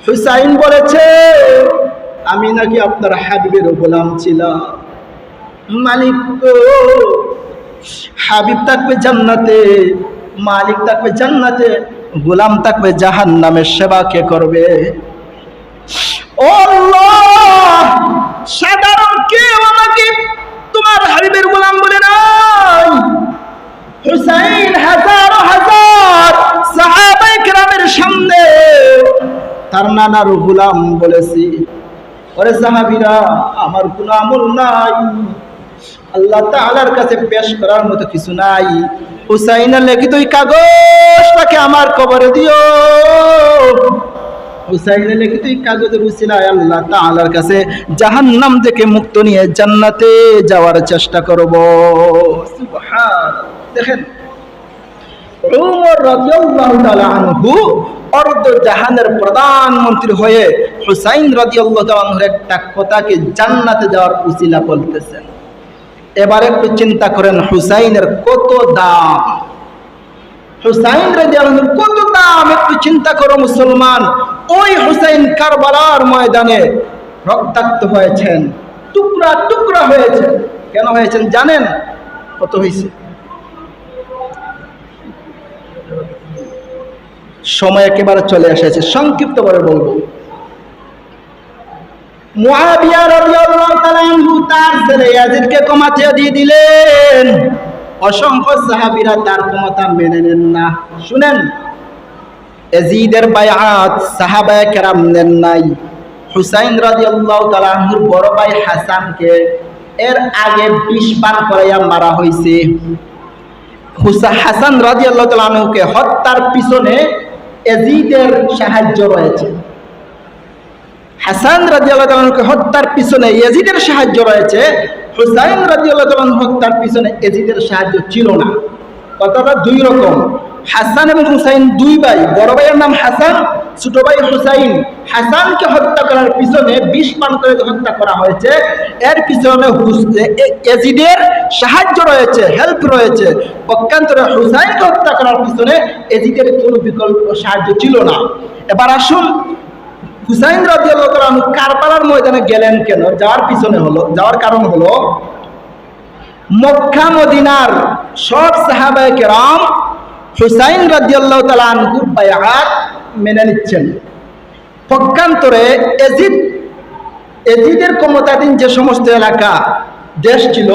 হুসাইন বলেছে আমি নাকি আপনার হাবিবের গোলাম ছিলাম। মালিক তো, হাবিব থাকবে জান্নাতে, মালিক থাকবে জান্নাতে, গোলাম থাকবে জাহান্নামে, সেবা কে করবে? ও আল্লাহ, সাধারণ কেউ আমাকে তোমার হাবিবের গোলাম বলে নাই। হুসাইন হাজার হাজার সাহাবায়ে কেরামের সামনে তার নানার গোলাম বলেছি। ওরে সাহাবীরা, আমার কোনো আমল নাই, আল্লাহ তাআলার কাছে পেশ করার মতো কিছু নাই, হুসাইনের লিখিত ওই কাগজটাকে আমার কবরে দিও। হুসাইনের লিখিত এই কাগজের উসিলায় আল্লাহ তাআলার কাছে জাহান্নাম থেকে মুক্ত নিয়ে জান্নাতে যাওয়ার চেষ্টা করব। সুবহানাল্লাহ। দেখেন, উমর রাদিয়াল্লাহু তাআলা আনহু অর্ধ জাহানের প্রধানমন্ত্রী হয়ে হুসাইন রাদিয়াল্লাহু তাআলা আনহুর একটা কথাকে জান্নাতে যাওয়ার উসিলা বলতেছেন। এবার একটু চিন্তা করেন হুসাইনের কত দাম, হুসাইন রাদিয়াল্লাহু আনহুর কত দাম একটু চিন্তা করো মুসলমান। ওই হুসাইন কারবালার ময়দানে রক্তাক্ত হয়েছেন, টুকরা টুকরা হয়েছে। কেন হয়েছেন জানেন? কত হয়েছে? সময় একেবারে চলে এসেছে, সংক্ষিপ্ত করে বলবো। মুআবিয়া রাদিয়াল্লাহু তাআলা আনহু তার ছেলে ইয়াজিদকে ক্ষমতা দিয়ে দিলেন। অসংখ্য সাহাবীরা তার ক্ষমতা মেনে নেন না। শুনেন, ইয়াজিদের বায়াত সাহাবায়ে কেরাম নেন নাই। হুসাইন রাদিয়াল্লাহু তাআলা আনহুর বড় ভাই হাসানকে এর আগে 20 বার করাইয়া মারা হয়েছে। হাসান রাদিয়াল্লাহু তাআলা আনহুকে হত্যার পিছনে ইয়াজিদের সাহায্য রয়েছে। হাসান রাদিয়াল্লাহু তাআলা আনহুকে হত্যার পিছনে ইয়াজিদের সাহায্য রয়েছে। হুসাইন রাদিয়াল্লাহু তাআলা আনহু হত্যার পিছনে ইয়াজিদের সাহায্য ছিল না। কথাটা দুই রকম। হাসান এবং হুসাইন দুই ভাই, বড় ভাইয়ের নাম হাসান, ছোট ভাই হুসাইন। হাসানকে হত্যা করার পিছনে 20 পান করে হত্যা করা হয়েছে, এর পিছনে ইয়াজিদের সাহায্য রয়েছে, হেল্প রয়েছে। পক্ষান্তরে হুসাইনকে হত্যা করার পিছনে ইয়াজিদের কোনো বিকল্প সাহায্য ছিল না। এবার আসুন, হুসাইন রাদিয়াল্লাহু তাআলা আনহু কারবালার ময়দানে গেলেন কেন? যাওয়ার কারণ হলো মক্কা মদিনার সব সাহাবায়ে কেরাম হুসাইন রাদিয়াল্লাহু তাআলা আনহুর বায়াত মেনে নিচ্ছেন। পক্ষান্তরে ইয়াজিদের ক্ষমতাধীন যে সমস্ত এলাকা, দেশ ছিল,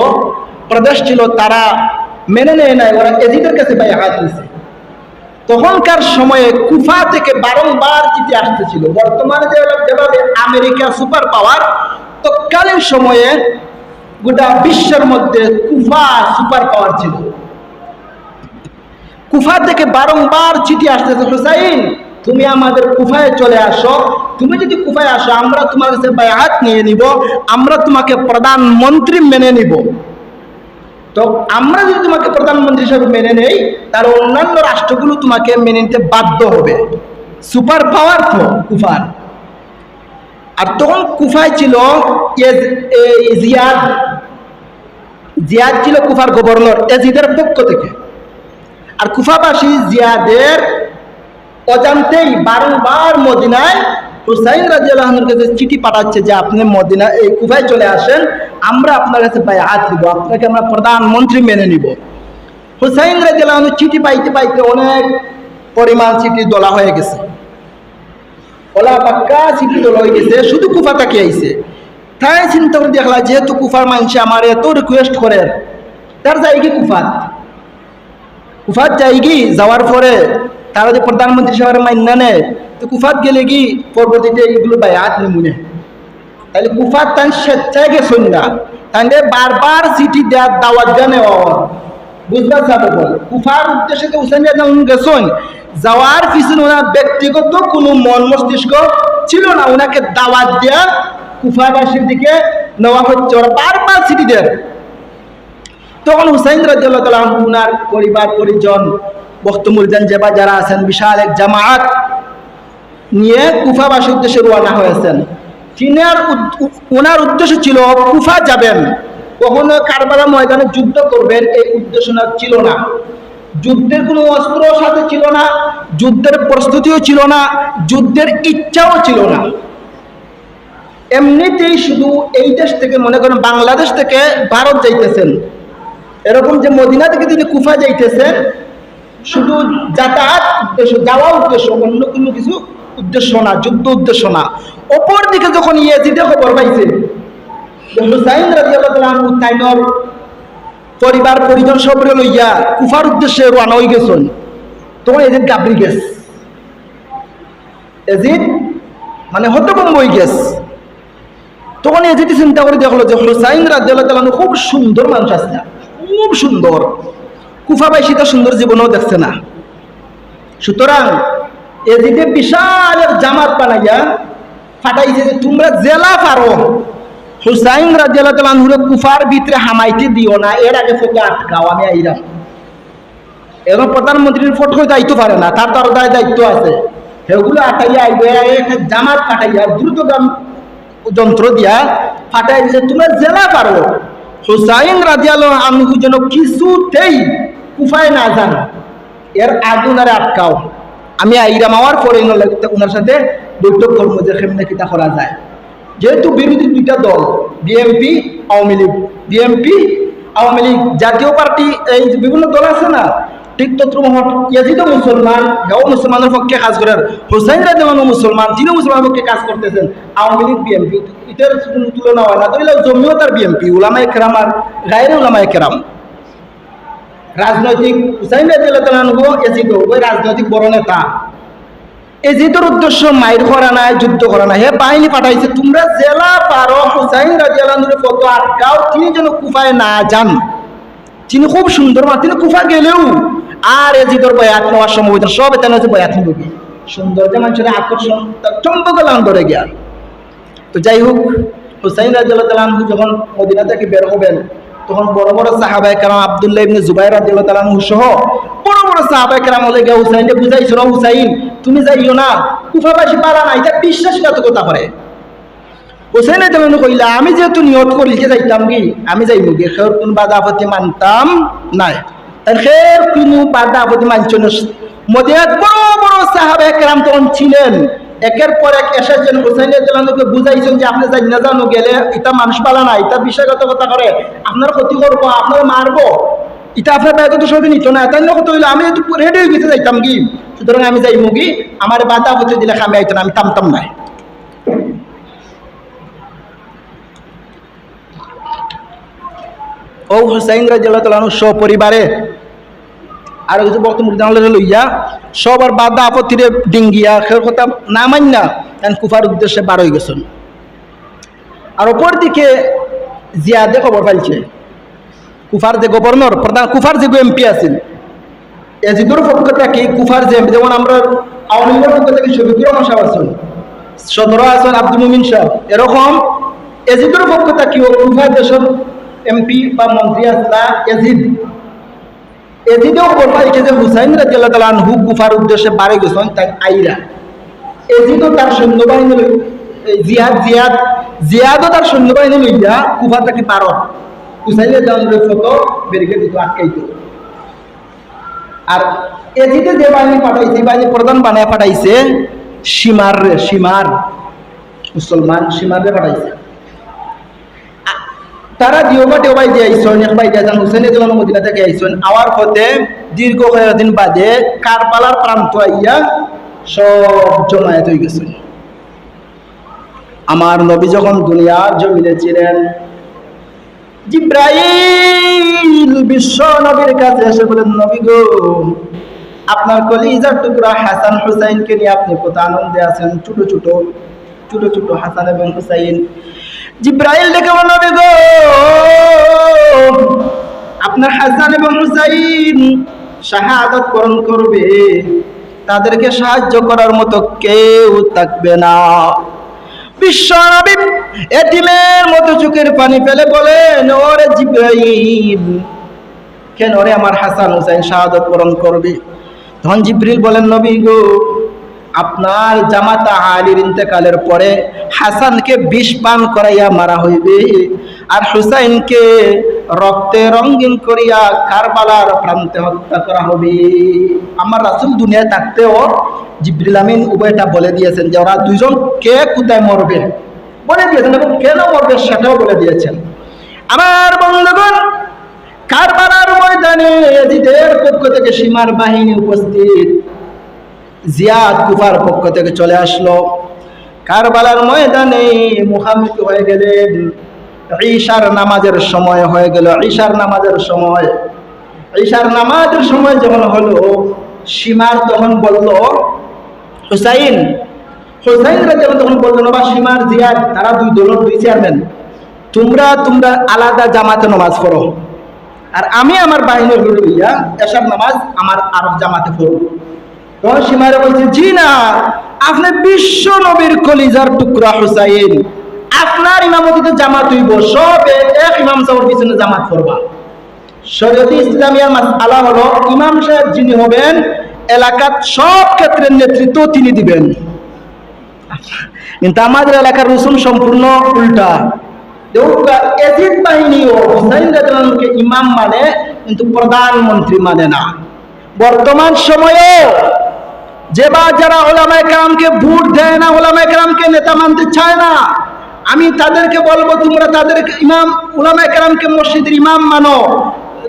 প্রদেশ ছিল, তারা মেনে নেয় নাই, ওরা ইয়াজিদের কাছে বায়াত নিছে। তখনকার সময়ে কুফা থেকে বারংবার চিঠি আসতেছিল। বর্তমানে যেভাবে আমেরিকা সুপার পাওয়ার, তৎকালীন সময়ে গোটা বিশ্বের মধ্যে কুফা সুপার পাওয়ার ছিল। কুফা থেকে বারংবার চিঠি আসতেছে, হুসাইন তুমি আমাদের কুফায় চলে আসো, তুমি যদি কুফায় আসো আমরা তোমার কাছে বায়াত নিয়ে নিব, আমরা তোমাকে প্রধানমন্ত্রী মেনে নিব। তো আমরা যদি তোমাকে প্রধানমন্ত্রী হিসেবে মেনে নেই, তার অন্যান্য রাষ্ট্রগুলো তোমাকে মেনে নিতে বাধ্য হবে। সুপার পাওয়ার তো কুফার। আর তখন কুফায় ছিল জিয়াদ ছিল কুফার গভর্নর ইয়াজিদের পক্ষ থেকে। আর কুফাবাসী জিয়াদের অজান্তেই বারংবার মদিনায় হুসাইন রাদিয়াল্লাহু আনহুর কাছে চিঠি পাঠাচ্ছে যে আপনি মদিনা এই কুফায় চলে আসেন, আমরা আপনার কাছে বায়াত দিব, আপনাকে আমরা প্রধানমন্ত্রী মেনে নিব। হুসাইন রাদিয়াল্লাহু আনহু চিঠি পাইতে পাইতে অনেক পরিমাণ চিঠি দলা হয়ে গেছে, ওলা পাক্কা চিঠি দলা হয়ে গেছে, শুধু কুফা তাকে আইছে। তাই চিন্তা করে দেখলা যেহেতু কুফার মানুষ আমার এত রিকোয়েস্ট করে, তার যাই কি কুফাত যাই কি, যাওয়ার পরে তারা যে প্রধানমন্ত্রী হিসেবে মান্য নেয়, তো কুফাত গেলে কি পরবর্তীতে এগুলো বায়াত নিমুনে। তাহলে কুফাত তান স্বেচ্ছায় গেছেন না, তাহলে বারবার চিঠি দেওয়ার দাওয়াত দেওয়া নেওয়া বুঝবার যাবে বল। কুফার উদ্দেশ্যে তো হুসাইন রাদিয়াল্লাহু আনহু গেছেন, যাওয়ার পিছনে ওনার ব্যক্তিগত কোনো মন মস্তিষ্ক ছিল না, ওনাকে দাওয়াত দেওয়া কুফাবাসীর দিকে নেওয়া হচ্ছে, ওরা বারবার চিঠি দেন। তখন হুসাইন রাদিয়াল্লাহু তাআলা আনহু ওনার পরিবার পরিজন বখতমুরজান জেবা যারা আছেন, বিশাল এক জামায়াত নিয়ে কুফাবাসীর উদ্দেশ্যে রওনা হয়েছেন। ওনার উদ্দেশ্য ছিল কুফা যাবেন, কখনো কারবালা ময়দানে যুদ্ধ করবেন, এই উদ্দেশ্য ছিল না। যুদ্ধের কোনো অস্ত্র সাথে ছিল না, যুদ্ধের প্রস্তুতিও ছিল না, যুদ্ধের ইচ্ছাও ছিল না। এমনিতেই শুধু এই দেশ থেকে, মনে করেন বাংলাদেশ থেকে ভারত যাইতেছেন, এরকম যে মদিনা থেকে তিনি কুফা যাইতেছেন, শুধু যাতায়াত উদ্দেশ্য, যাওয়া উদ্দেশ্য, অন্য কোনো কিছু উদ্দেশ্য না, যুদ্ধ উদ্দেশ্য না। অপর দিকে যখন ইয়াজিদে খবর পাইছে হুসাইন রাদিয়াল্লাহু তাআলা আনহু তাইনর পরিবার পরিজন সবরে লইয়া কুফার উদ্দেশ্যে রওনা হয়ে গেছেন, তখন ইয়াজিদ গাবরি গেছে। ইয়াজিদ মানে হতভম্ব হয়ে গেছে। তখন ইয়াজিদ চিন্তা করে দেখলো যে হুসাইন রাদিয়াল্লাহু তাআলা আনহু খুব সুন্দর মানুষ আছে, খুব সুন্দর, কুফাবাসী তো সুন্দর জীবনও দেখছে না। সুতরাং ইয়াজিদে বিশাল এক জামাত বানাইয়া ফাটাইছে যে তোমরা জেলা পারো হুসাইন রাদিয়াল্লাহু তাআলা আনহু কুফার ভিতরে হামাইতে দিও না, এর আগে ফোকে আটকাও, আমি আইরাম। এখন প্রধানমন্ত্রীর ফটো যাইতে পারে না, তার তো দায়িত্ব আছে, সেগুলো আটাইয়া আইবে একটা জামাত কাটাইয়া দ্রুতগাম যন্ত্র দিয়া ফাটাই দিছে। তোমরা জেলা পারো হুসাইন রাদিয়াল্লাহু আনহু যেন কিছুতেই কুফায় না যান, এর আগুন আর আটকাও। আমি আইরাম আমার পরে ওনার সাথে বৈঠক করবো যে কেমনে কিতা করা যায়। যেহেতু বিরোধী দুইটা দল, বিএনপি আওয়ামী লীগ, বিএনপি আওয়ামী লীগ জাতীয় পার্টি, এই বিভিন্ন দল আছে না, ঠিক তদ্রুপ ইয়াজিদও মুসলমান, হেও মুসলমানের পক্ষে কাজ করেন, হুসাইন রাদিয়াল্লাহু মুসলমান, তিনিও মুসলমানের পক্ষে কাজ করতেছেন। আওয়ামী লীগ বিএনপি এটার কোনো তুলনা হয় না। ধরিল জমিয়ত আর বিএনপি, উলামায়ে কেরাম আর গায়রে উলামায়ে কেরাম, রাজনৈতিক হুসাইন রাদিয়াল্লাহু আনহু ইয়াজিদ ওই রাজনৈতিক বড় নেতা। এজিদের উদ্দেশ্য মাইর করা নাই, যুদ্ধ করা নাই, হে বাহিনী পাঠাইছে তোমরা জেলা পারো হুসাইন রাদিয়াল্লাহু আনহুর ফটো আটকাও, তিনি যেন কুফায় না যান। তিনি খুব সুন্দর মানুষ, তিনি কুফা গেলেও আর এজিদর বয়াত নেওয়ার সময় সব এটা হচ্ছে বয়াত নিবি সুন্দর, যে মানুষের আকর্ষণ চম্পক লান ধরে গিয়া। তো যাই হোক, হুসাইন রাদিয়াল্লাহু আনহু যখন মদিনা থেকে বের হবেন, তখন বড় বড় সাহাবায়ে কেরাম আব্দুল্লাহ ইবনে জুবাইর রাদিয়াল্লাহু আনহু সহ বড় বড় সাহাবায়ে কেরাম হলে গিয়ে হুসাইনকে বুঝাইছিল, হুসাইন তুমি যাইও না, কুফাবাসী পারা না, এটা বিশ্বাসঘাতকতা করে। হুসাইন রাদিয়াল্লাহু আনহু কইলা আমি যেহেতু নিয়ত করি যে যাইতাম কি, আমি যাইব কি, খের কোন বাধা আপত্তি মানতাম নাই, তাই খের কোনো বাধা আপত্তি মানছ না। মদিনাত বড় বড় সাহাবায়ে কেরাম তখন ছিলেন, একের পর এক এসেছেন, হুসাইন রাদিয়াল্লাহু আনহুকে বুঝাইছেন যে আপনি যাই না জানো গেলে এটা মানুষ পালা না, এটা বিশ্বাসঘাতকতা করে, আপনার ক্ষতি করবো, আপনার মারবো, এটা আপনার বাইরে তো সবই নিত না। তাই কথা হইলো আমি একটু রেডি হয়ে গেছে যাইতাম কি, সুতরাং আমি যাইব কি, আমার বাধা আপত্তি দিলে আমি আইতাম না, আমি থামতাম নাই। ও হুসাইন রাদিয়াল্লাহু তাআলা আনহু সপরিবারে আর কিছু বক্তব্য লইয়া সবার বাধা আপত্তিরে ডিঙ্গিয়া খের কথা না মান্য না কুফার উদ্দেশ্যে বার হয়ে গেছেন। আর অপর দিকে জিয়াদে খবর পাইছে, কুফার যে গভর্নর প্রধান, কুফার যে এমপি আছেন, এজিদুর পক্ষ থেকে কুফার যে এমপি, যেমন আমরা আওয়ামী লীগের পক্ষ থেকে শফিকুর রহমান সাহেব আছেন, সদর আছেন আব্দুল মুমিন সাহেব, এরকম এজিদুর পক্ষ থেকে কুফার দেশের এমপি বা মন্ত্রী আসলা এজিদ, এজিদেও খবর পাইছে যে হুসাইন রাদিয়াল্লাহু তাআলা আনহু কুফার উদ্দেশ্যে বাড়ি গেছেন, তাই আইরা এজিদও তার সৈন্যবাহিনী জিয়াদও তার সৈন্যবাহিনী লইয়া কুফা থেকে পারো হুসাইন রাদিয়াল্লাহু আনহুর ফটো ব্যারিকেড দিত, আটকাইত। আর এজিদে যে বাহিনী পাঠাইছে, বাহিনী প্রধান বানায় পাঠাইছে সীমার রে, সীমার মুসলমান সীমারে পাঠাইছে। তারা দিওবাটেও বাই দিয়ে আইসন, এক বাই দিয়ে যান হুসাইন রাদিয়াল্লাহু আনহু মদিনা থেকে আইসন, আওয়ার পথে দীর্ঘ কয়েকদিন বাদে কারবালার প্রান্ত আইয়া সব জমায়েত হয়ে গেছে। আমার নবী যখন দুনিয়ার জমিনে ছিলেন, জিব্রাইল বিশ্ব নবীর কাছে এসে বলেন, নবী গো, আপনার কলিজার টুকরা হাসান হুসাইনকে নিয়ে আপনি কত আনন্দে আছেন, ছোট ছোট ছোট ছোট হাসান এবং হুসাইন। জিব্রাইল ডেকে বলল, নবী গো, আপনার হাসান এবং হুসাইন শাহাদাত বরণ করবে, তাদেরকে সাহায্য করার মতো কেউ থাকবে না। বিশ্ব নবী এতিমের মতো চোখের পানি ফেলে বলেন, ওরে জিব্রাইল, কেন রে আমার হাসান হুসাইন শাহাদাত বরণ করবে? তখন জিব্রিল বলেন, নবী গো, আপনার জামাতা আলীর ইন্তেকালের পরে হাসানকে বিষ পান করাইয়া মারা হইবে, আর হুসাইনকে রক্তে রঙিন করিয়া কারবালার প্রান্তে হত্যা করা হবে। আমার রাসূল দুনিয়ায় থাকতেও জিবরিল আমিন উভয়টা বলে দিয়েছেন যে ওরা দুইজন কে কোথায় মরবে বলে দিয়েছেন, এবং কেন মরবে সেটাও বলে দিয়েছেন। আমার বন্ধুগণ, কারবালার ময়দানে এজিদের পক্ষ থেকে সীমার বাহিনী উপস্থিত, জিয়াদ কুফার পক্ষ থেকে চলে আসলো। কারবালার ময়দানে মুখামুখি হয়ে গেলেন। ঈশার নামাজের সময় হয়ে গেল। ঈশার নামাজের সময় যখন হলো, সীমার তখন বলল হুসাইন রাদিয়াল্লাহু তখন বলল, নবা সীমার জিয়াদ, তারা দুই দলের দুই চেয়ারম্যান, তোমরা আলাদা জামাতে নামাজ পড়ো, আর আমি আমার বাহিনীর লইয়া এশার নামাজ আমার আরব জামাতে পড়ব। তখন সীমারে বলছে, জি না, আপনি বিশ্ব নবীর কলিজার টুকরা হুসাইন, আপনার ইমামতিতে জামাত হইব, সব এক ইমাম সাহেবের পিছনে জামাত করবা। শরীয়তে ইসলামিয়া মাসআলা হলো ইমাম সাহেব যিনি হবেন এলাকার সব ক্ষেত্রের নেতৃত্ব তিনি দিবেন। কিন্তু আমাদের এলাকার রসুম সম্পূর্ণ উল্টা। এজিদ বাহিনীও হুসাইন রাদিয়াল্লাহু আনহুকে ইমাম মানে, কিন্তু প্রধানমন্ত্রী মানে না। বর্তমান সময়ে যারা উলামায়ে কেরামকে ভোট দেয় না, উলামায়ে কেরামকে নেতা মানতে চায় না, আমি তাদেরকে বলবো তোমরা তাদেরকে ইমাম উলামায়ে কেরামকে মসজিদের ইমাম মানো,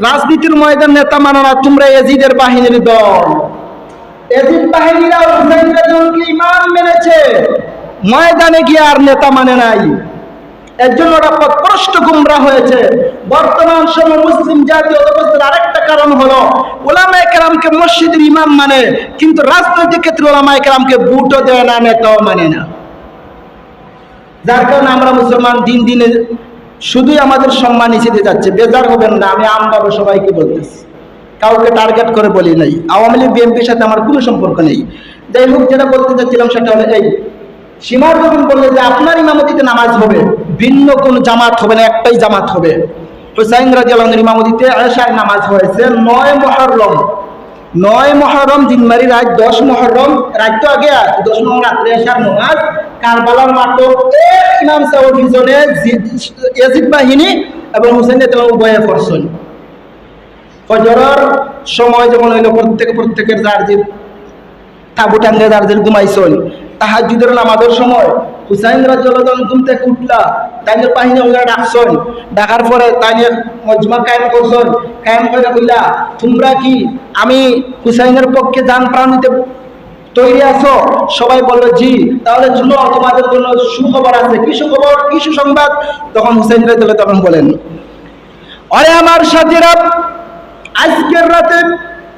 রাজনীতির ময়দান নেতা মানো না। তোমরা এজিদের বাহিনীর দল। এজিদ বাহিনীরা হুসাইন রাদিয়াল্লাহু ইমাম মেনেছে, ময়দানে গিয়ে আর নেতা মানে নাই। এর জন্য ওরা পথভ্রষ্ট গুমরাহ হয়েছে। বর্তমান সময় মুসলিম জাতি অবস্থার আরেকটা কারণ হলো উলামায়ে কেরামকে মসজিদের ইমাম মানে, কিন্তু রাজনৈতিক ক্ষেত্রে উলামায়ে কেরামকে ভোটও দেয় না, নেতাও মানে না। যার কারণে আমরা মুসলমান দিন দিনে শুধুই আমাদের সম্মান নিচে যাচ্ছে। বেজার হবেন না, আমি আমভাবে সবাইকে বলতেছি, কাউকে টার্গেট করে বলি নাই। আওয়ামী লীগ বিএনপির সাথে আমার কোনো সম্পর্ক নেই। যাই হোক, যেটা বলতে চাচ্ছিলাম সেটা হলো এই, সীমার যখন বললে যে আপনার ইমামতিতে নামাজ হবে, ভিন্ন কোন জামাত হবে না, একটাই জামাত হবে। হুসাইন রাদিয়াল্লাহু আনহুর ইমামতিতে এশার নামাজ হয়েছে 9 মুহররম। 9 মুহররম দিনমারি রাত, 10 মুহররম রাত তো আগে, 10 মুহররম রাত্রে এশার নামাজ কারবালার মাঠে ইমাম সাহেব পিছনে ইয়াজিদ বাহিনী এবং হুসাইন রাদিয়াল্লাহু উভয়ে পড়ছেন। ফজরের সময় যখন হইল, প্রত্যেকের যার যে তাবু টাঙ্গে যার যে ঘুমাইছেন, তাহাজ্জুদের নামাজের সময় হুসাইন রাদিয়াল্লাহু আনহু ঘুম থেকে উঠলা, তাইনের বাহিনী ওরা ডাকছেন। ডাকার পরে তাইনের মজমা কায়েম করছেন। কায়েম করে কইলা, তোমরা কি আমি হুসাইনের পক্ষে জান প্রাণ দিতে তৈরি আছো? সবাই বলল জি। তাহলে শুনো, তোমাদের জন্য সুখবর আছে। কি সুখবর, কি সুসংবাদ? তখন হুসাইন রাদিয়াল্লাহু আনহু বলেন, আরে আমার সাথীরা, আজকের রাতে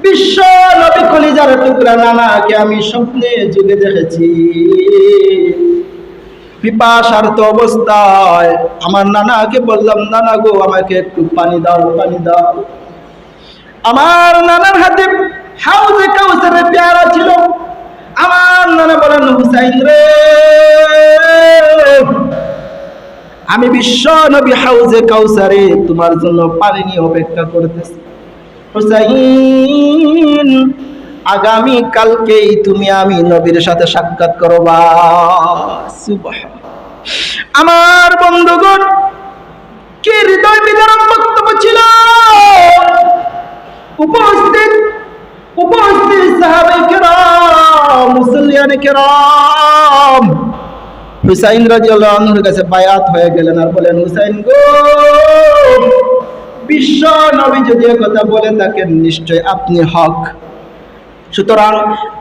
বিশ্ব নবী কলিজার টুকরা নানাকে আমি স্বপ্নে জেগে দেখেছি। পিপাসার্ত অবস্থায় আমার নানাকে বললাম, নানা গো, আমাকে একটু পানি দাও, পানি দাও। আমার নানার হাতে হাউজে কাউসারের পেয়ারা ছিল। আমার নানা বলেন, হুসাইন রে, আমি বিশ্ব নবী হাউজে কাউসারে তোমার জন্য পানি নিয়ে অপেক্ষা করতেছি। হুসাইন, আগামী কালকেই তুমি আমি নবীর সাথে সাক্ষাৎ করবা। সুবহান। আমার বন্ধুগণ, কি হৃদয় বিদারক বক্তব্য ছিল! উপস্থিত সাহাবায়ে কেরাম, মুসল্লিয়ানে কেরাম হুসাইন রাদিয়াল্লাহু আনহুর কাছে বায়াত হয়ে গেলেন আর বলেন, হুসাইন গো, বিশ্ব নবী যদি কথা বলে থাকেন, নিশ্চয় আপনি হক। সুতরাং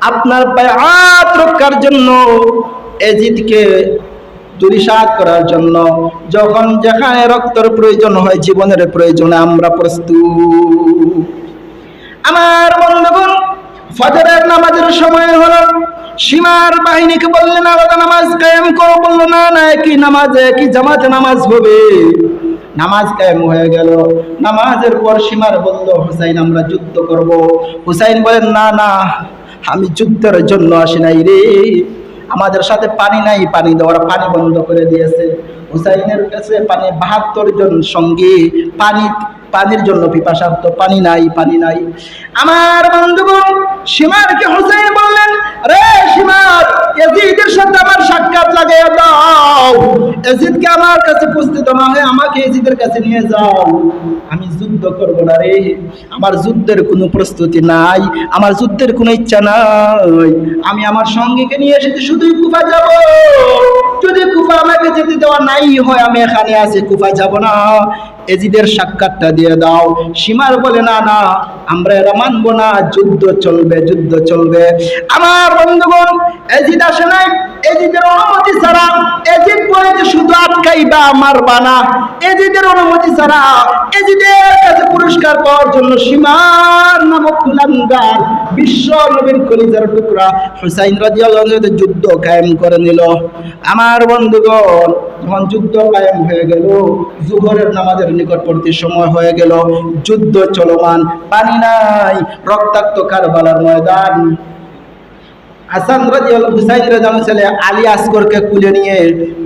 আপনার বায়াত রক্ষার জন্য, এজিদকে দুরিশাত করার জন্য, যখন যেখানে রক্তের প্রয়োজন হয়, জীবনের প্রয়োজনে আমরা প্রস্তুত। আমার বন্ধুগণ, ফজরের নামাজের সময় হলো। সীমার বাহিনীকে বললেন, আলাদা নামাজ কায়েম করো। বললো, না না, একই নামাজে, একই জামাতে নামাজ হবে। নামাজ কায়েম হয়ে গেল। নামাজের পর সীমার বলল, হুসাইন, আমরা যুদ্ধ করব। হুসাইন বলেন, না না, আমি যুদ্ধের জন্য আসি নাই রে। আমাদের সাথে পানি নাই, পানি দেওয়ার পানি বন্ধ করে দিয়েছে। হুসাইনের কাছে পানি 72 জন সঙ্গী, পানির জন্য পিপাসার্ত, পানি নাই, পানি নাই। আমার বন্ধুগণ, সীমারকে হুসাইন বললেন, রে সীমার, ইয়াজিদের সাথে আমার সাক্ষাৎ লাগাইয়া দাও। ইয়াজিদকে আমার কাছে উপস্থিত না হয় আমাকে ইয়াজিদের কাছে নিয়ে যাও। আমি যুদ্ধ করব না রে, আমার যুদ্ধের কোনো প্রস্তুতি নাই, আমার যুদ্ধের কোনো ইচ্ছা নাই। আমি আমার সঙ্গীকে নিয়ে এসেছি শুধুই কুফা যাব। যদি কুফা আমাকে যেতে দেওয়া নাই হয়, আমি এখানে আছি, কুফা যাব না। এজিদের সাক্ষাৎটা দিয়ে দাও। সীমার বলে, না না, আমরা এরা মানবো না, যুদ্ধ চলবে, যুদ্ধ চলবে। আমার বন্ধুগণ, এজিদ আসে নাই। এজিদের অনুমতি ছাড়া, এজিদ বলেছে শুধু আটকাইবা, মারবা না। এজিদের অনুমতি ছাড়া, এজিদের কাছে পুরস্কার পাওয়ার জন্য সীমার নামক কুলাঙ্গার, বিশ্ব নবীর কলিজার টুকরা হুসাইন রাদিয়াল্লাহু আনহু যুদ্ধ কায়েম করে নিল। আমার বন্ধুগণ, যখন যুদ্ধ কায়েম হয়ে গেল, জোহরের নামাজের নিকটবর্তী সময় হয়ে গেল, যুদ্ধ চলমান, পানি নাই, রক্তাক্ত কারবালার ময়দান। হাসান রাদিয়াল্লাহু হুসাইন রাদিয়াল্লাহু ছেলে আলী আসগরকে কুলে নিয়ে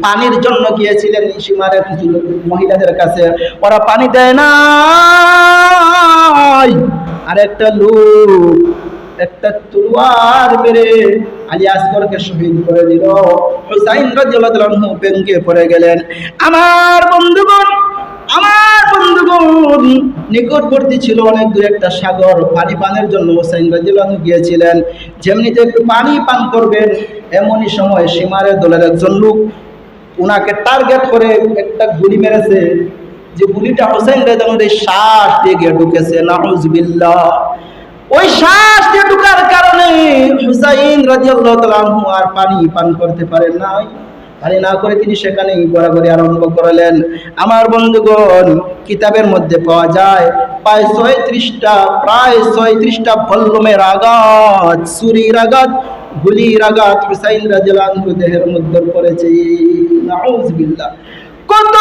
পানির জন্য গিয়েছিলেন সীমারের কিছু মহিলাদের কাছে, ওরা পানি দেয় না। আর একটা লোক একটা তলোয়ার মেরে আলী আসগরকে শহীদ করে দিল। হুসাইন রাদিয়াল্লাহু আনহু ভেঙে পড়ে গেলেন। আমার বন্ধুগণ নিকটবর্তী ছিল অনেক দূরে একটা সাগর, পানি পানের জন্য হুসাইন রাদিয়াল্লাহু আনহু গিয়েছিলেন। যেমনিতে একটু পানি পান করবেন, এমনই সময় সীমারের দলের একজন লোক উনাকে টার্গেট করে একটা গুলি মেরেছে। যে গুলিটা হুসাইন রাদিয়াল্লাহু আনহুর শ্বাস দিয়ে গিয়ে ঢুকেছে, নাউযুবিল্লাহ। ওই শ্বাস দিয়ে ঢোকার কারণে হুসাইন রাদিয়াল্লাহু তাআলা আনহু আর পানি পান করতে পারেন নাই। পানি না করে তিনি সেখানেই গড়াগড়ি আরম্ভ করলেন। আমার বন্ধুগণ, কিতাবের মধ্যে পাওয়া যায় প্রায় 36টা ভল্লুমের আঘাত, ছুরির আঘাত, গুলির আঘাত হুসাইন রাদিয়াল্লাহু আনহু দেহের মধ্যে পড়েছে। নাউযুবিল্লাহ। কত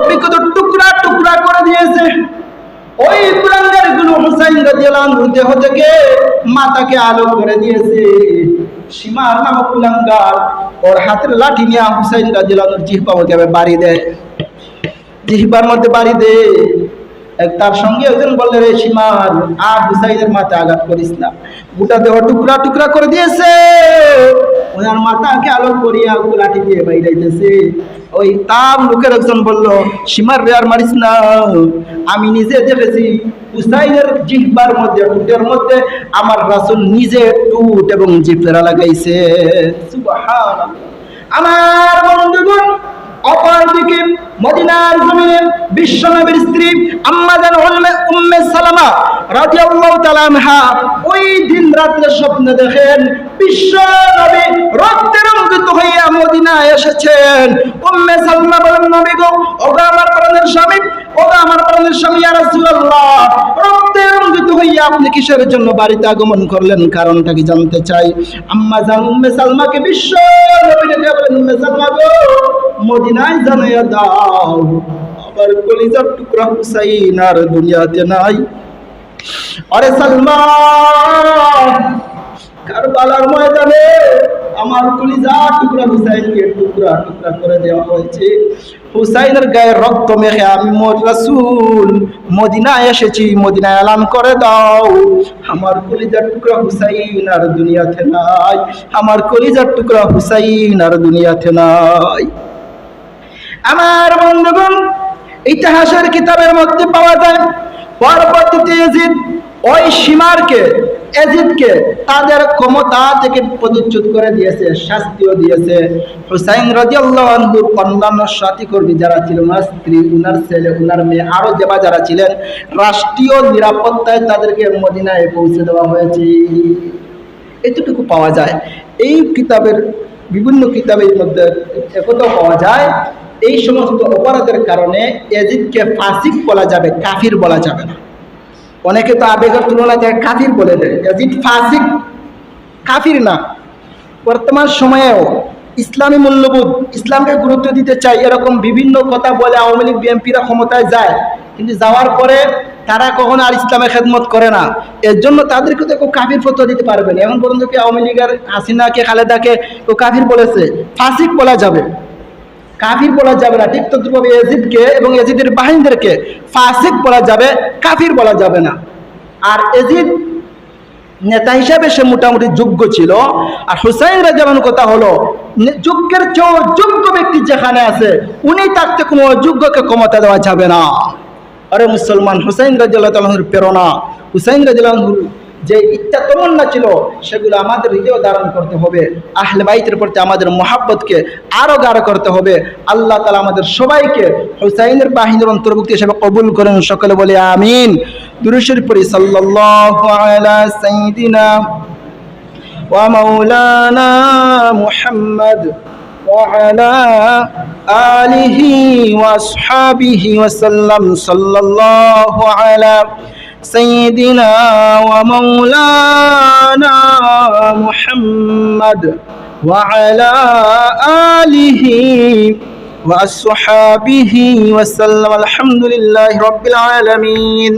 বিক্ষত টুকরা টুকরা করে দিয়েছে। ওই কুলাঙ্গার গুলো হুসাইন রাদিয়াল্লাহু আনহু দেহ থেকে মাথাকে আলো করে দিয়েছে। সীমার নামক কুলাঙ্গার ওর হাতের লাঠি নিয়ে হুসাইন রাদিয়াল্লাহু আনহুর জিহ্বার বাড়ি দেয়, জিহ্বার মধ্যে বাড়ি দেয়। তার সঙ্গে একজন বললেন, রে সীমার, আর হুসাইনের মাথা আঘাত করিস না। গোটা দেহ টুকরা টুকরা করে দিয়েছে, ওনার মাথাকে আলো করিয়া লাঠি দিয়ে বাইরাইতেছে। ওই তার লোকের একজন বলল, সীমার রে আর মারিস না, আমি নিজে দেখেছি হুসাইনের জিহ্বার মধ্যে, টুটের মধ্যে আমার রাসূল নিজে টুট এবং জিহ্বা লাগাইছে। সুবহানাল্লাহ। আমার বন্ধুগণ, অপরদিকে মদিনার জমিনে বিশ্বনবীর স্ত্রী আম্মা জান উম্মে সালামা রাদিয়াল্লাহু তাআলা আনহা ওই দিন রাতে স্বপ্ন দেখেন বিশ্বনবী রক্তে রঞ্জিত হইয়া মদিনায় এসেছেন। উম্মে সালামা বলেন, নবী গো, ওগো আমার প্রাণের স্বামী, ওগো আমার প্রাণের স্বামী ইয়া রাসূলুল্লাহ, রক্তে রঞ্জিত হইয়া আপনি কিসের জন্য বাড়িতে আগমন করলেন? কারণটা কি জানতে চাই। আম্মা জান উম্মে সালমাকে বিশ্বনবী ডেকে বলেন, উম্মে সালমা গো, মদিনায় জানাইয়া দাও আমার কলিজার টুকরা হুসাইন আর দুনিয়াতে নাই। আরে সালমা, কারবালার ময়দানে আমার কলিজার টুকরা হুসাইনকে টুকরা টুকরা করে দেওয়া হয়েছে। হুসাইনের গায়ে রক্ত মেখে আমি রাসূল মদিনায় এসেছি, মদিনায় এলান করে দাও আমার কলিজার টুকরা হুসাইন আর দুনিয়াতে নাই, আমার কলিজার টুকরা হুসাইন আর দুনিয়াতে নাই। আমার বন্ধুগণ, ইতিহাসের কিতাবের মধ্যে পাওয়া যায় পরবর্তীতে ইয়াজিদ ওই সীমারকে, ইয়াজিদকে তাদের ক্ষমতা থেকে পদচ্যুত করে দিয়েছে, শাস্তিও দিয়েছে। হুসাইন রাদিয়াল্লাহু আনহুর অন্যান্য সাথী কর্মী যারা ছিল, ওনার স্ত্রী, ওনার ছেলে, ওনার মেয়ে, আরো যারা ছিলেন, রাষ্ট্রীয় নিরাপত্তায় তাদেরকে মদিনায় পৌঁছে দেওয়া হয়েছে। এতটুকু পাওয়া যায়। এই কিতাবের বিভিন্ন কিতাবের মধ্যে একথাও পাওয়া যায়, এই সমস্ত অপরাধের কারণে ইয়াজিদকে ফাসিক বলা যাবে, কাফির বলা যাবে না। অনেকে তো আবেগের তুলনায় তাকে কাফির বলে দেয়। ইয়াজিদ ফাসিক, কাফির না। বর্তমান সময়েও ইসলামী মূল্যবোধ, ইসলামকে গুরুত্ব দিতে চাই, এরকম বিভিন্ন কথা বলে আওয়ামী লীগ বিএনপিরা ক্ষমতায় যায়, কিন্তু যাওয়ার পরে তারা কখনো আর ইসলামের খেদমত করে না। এর জন্য তাদেরকে তো কেউ কাফির ফতোয়া দিতে পারবে না। এখন পর্যন্ত কি আওয়ামী লীগের হাসিনাকে, খালেদাকে কেউ কাফির বলেছে? ফাসিক বলা যাবে, কাফির বলা যাবে না। ঠিক তদ্রুপভাবে ইয়াজিদকে এবং ইয়াজিদের বাহিনীদেরকে ফাসিক বলা যাবে, কাফির বলা যাবে না। আর ইয়াজিদ নেতা হিসাবে সে মোটামুটি যোগ্য ছিল। আর হুসাইন রাদিয়াল্লাহু আনহু কথা হলো, যোগ্যের চেয়ে যোগ্য ব্যক্তি যেখানে আছে, উনি থাকতে কোনো অযোগ্যকে ক্ষমতা দেওয়া যাবে না। আরে মুসলমান, হুসাইন রাদিয়াল্লাহু আনহুর প্রেরণা, হুসাইন রাদিয়াল্লাহু আনহুর যে ইচ্ছা তমন্না ছিল, সেগুলো আমাদের হৃদয়ে ধারণ করতে হবে। আহলে বাইতের প্রতি আমাদের মহাব্বতকে আরো গাঢ় করতে হবে। আল্লাহ তাআলা আমাদের সবাইকে হুসাইনের বাহিনীর অন্তর্ভুক্ত হিসেবে কবুল করেন। সকলে বলে আমিন। দুরূদ শরীফ পড়ি। সাল্লাল্লাহু আলা সাইয়্যিদিনা ওয়া মাওলানা মুহাম্মদ ওয়া আলা আলিহি ওয়া আসহাবিহি ওয়া সাল্লাম। সাল্লাল্লাহু আলা سيدنا ومولانا محمد وعلى آله وأصحابه وسلم. الحمد لله رب العالمين.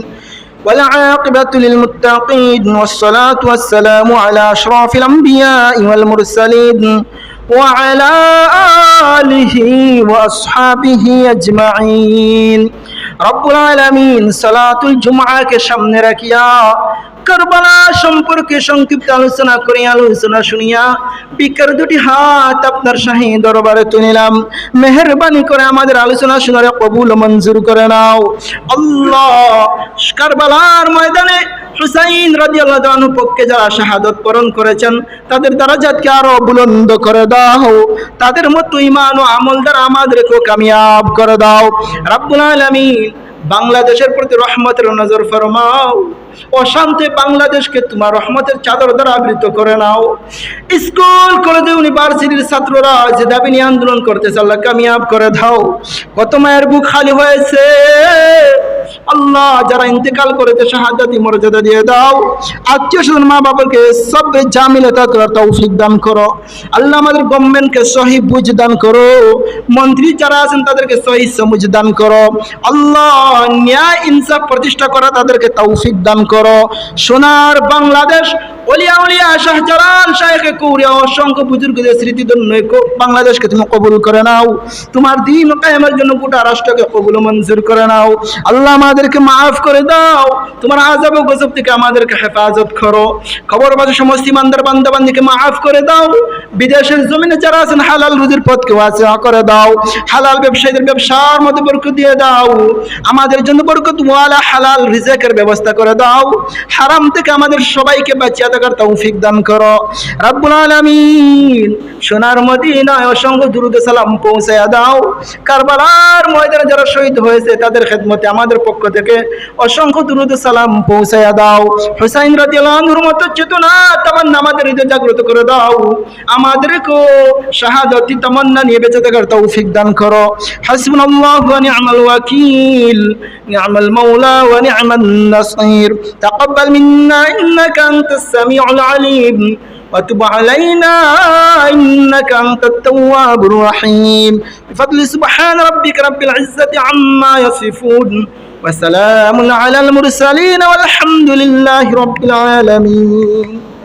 والعاقبة للمتقين والصلاة والسلام على أشرف الأنبياء والمرسلين وعلى آله وأصحابه أجمعين رب العالمين صلاة الجمعة के सामने रखिया কারবালা সম্পর্কে সংক্ষিপ্ত আলোচনা করি আলোচনা শুনিয়া বিকার দুটি হাত আপনার শাহী দরবারে তুলিলাম মেহেরবানি করে আমাদের আলোচনা শোনার কবুল মঞ্জুর করে নাও আল্লাহ কারবালার ময়দানে হুসাইন রাদিয়াল্লাহু আনহু পক্ষে যারা শাহাদাত বরণ করেছেন তাদের দরজাতকে আরো বুলন্দ করে দাও তাদের মতো ঈমান ও আমল দ্বারা আমাদেরকে কামিয়াব করে দাও রব্বুল আলামিন বাংলাদেশের প্রতি রহমতের নজর ফরমাও অশান্তি বাংলাদেশকে তোমার রহমতের চাদর দ্বারা আবৃত করে নাও স্কুল কলেজ ইউনিভার্সিটির ছাত্ররা যে দাবি নিয়ে আন্দোলন করতেছে আল্লাহ কামিয়াব করে দাও কত মায়ের বুক খালি হয়েছে আল্লাহ যারা ইন্তেকাল করেছে শাহাদাতি মর্যাদা দিয়ে দাও আত্মীয় স্বজন মা বাবাকে সব জামিলতা করার তৌফিক দান করো আল্লাহ আমাদের গভর্নমেন্টকে সহি বুঝ দান করো মন্ত্রী যারা আছেন তাদেরকে সহি সমুঝ দান করো আল্লাহ ন্যায় ইনসাফ প্রতিষ্ঠা করা তাদেরকে তৌফিক দান করো সোনার বাংলাদেশ ওলিয়া উলিয়া শাহজালাল শাইখে কৌরিয়া অসংখ্য বুজুর্গদের স্মৃতিধন্য বাংলাদেশকে তুমি কবুল করে নাও তোমার দ্বীন কায়েমের জন্য গোটা রাষ্ট্রকে কবুল মঞ্জুর করে নাও আল্লাহ আমাদেরকে মাফ করে দাও তোমার আযাব ও গজব থেকে আমাদেরকে হেফাজত করো খবরবাজ সমস্ত ইমানদার বান্দাবান্দিকে মাফ করে দাও বিদেশের জমিনে যারা আছেন হালাল রুজির পথকে ওয়াসিআ করে দাও হালাল ব্যবসায়ীদের ব্যবসার মধ্যে বরকত দিয়ে দাও আমাদের জন্য বরকত ওয়ালা হালাল রিজিকের ব্যবস্থা করে দাও হারাম থেকে আমাদের সবাইকে বাঁচিয়ে থাকার তৌফিক দান করো রব্বুল আলামিন সোনার মদিনায় অসংখ্য দুরূদ সালাম পৌঁছায়া দাও কারবালার ময়দানে যারা শহীদ হয়েছে তাদের খেদমতে আমাদের পক্ষ থেকে অসংখ্য দুরূদ সালাম পৌঁছায়া দাও হুসাইন রাদিয়াল্লাহু আনহুর মতো চেতনা তামান্না আমাদের হৃদয়ে জাগ্রত করে দাও আমাদেরকে শাহাদাতি তামান্না নিয়ে বেঁচে থাকার তৌফিক দান করো হাসবুনাল্লাহু ওয়া নি'মাল ওয়াকিল নি'মাল মাওলা ওয়া নি'মান নাসির তাকাব্বাল মিন্না ইন্নাকা আনতাস সামিউল আলিম وتب علينا إنك أنت التواب الرحيم بفضل سبحان ربك رب العزة عما يصفون وسلام على المرسلين والحمد لله رب العالمين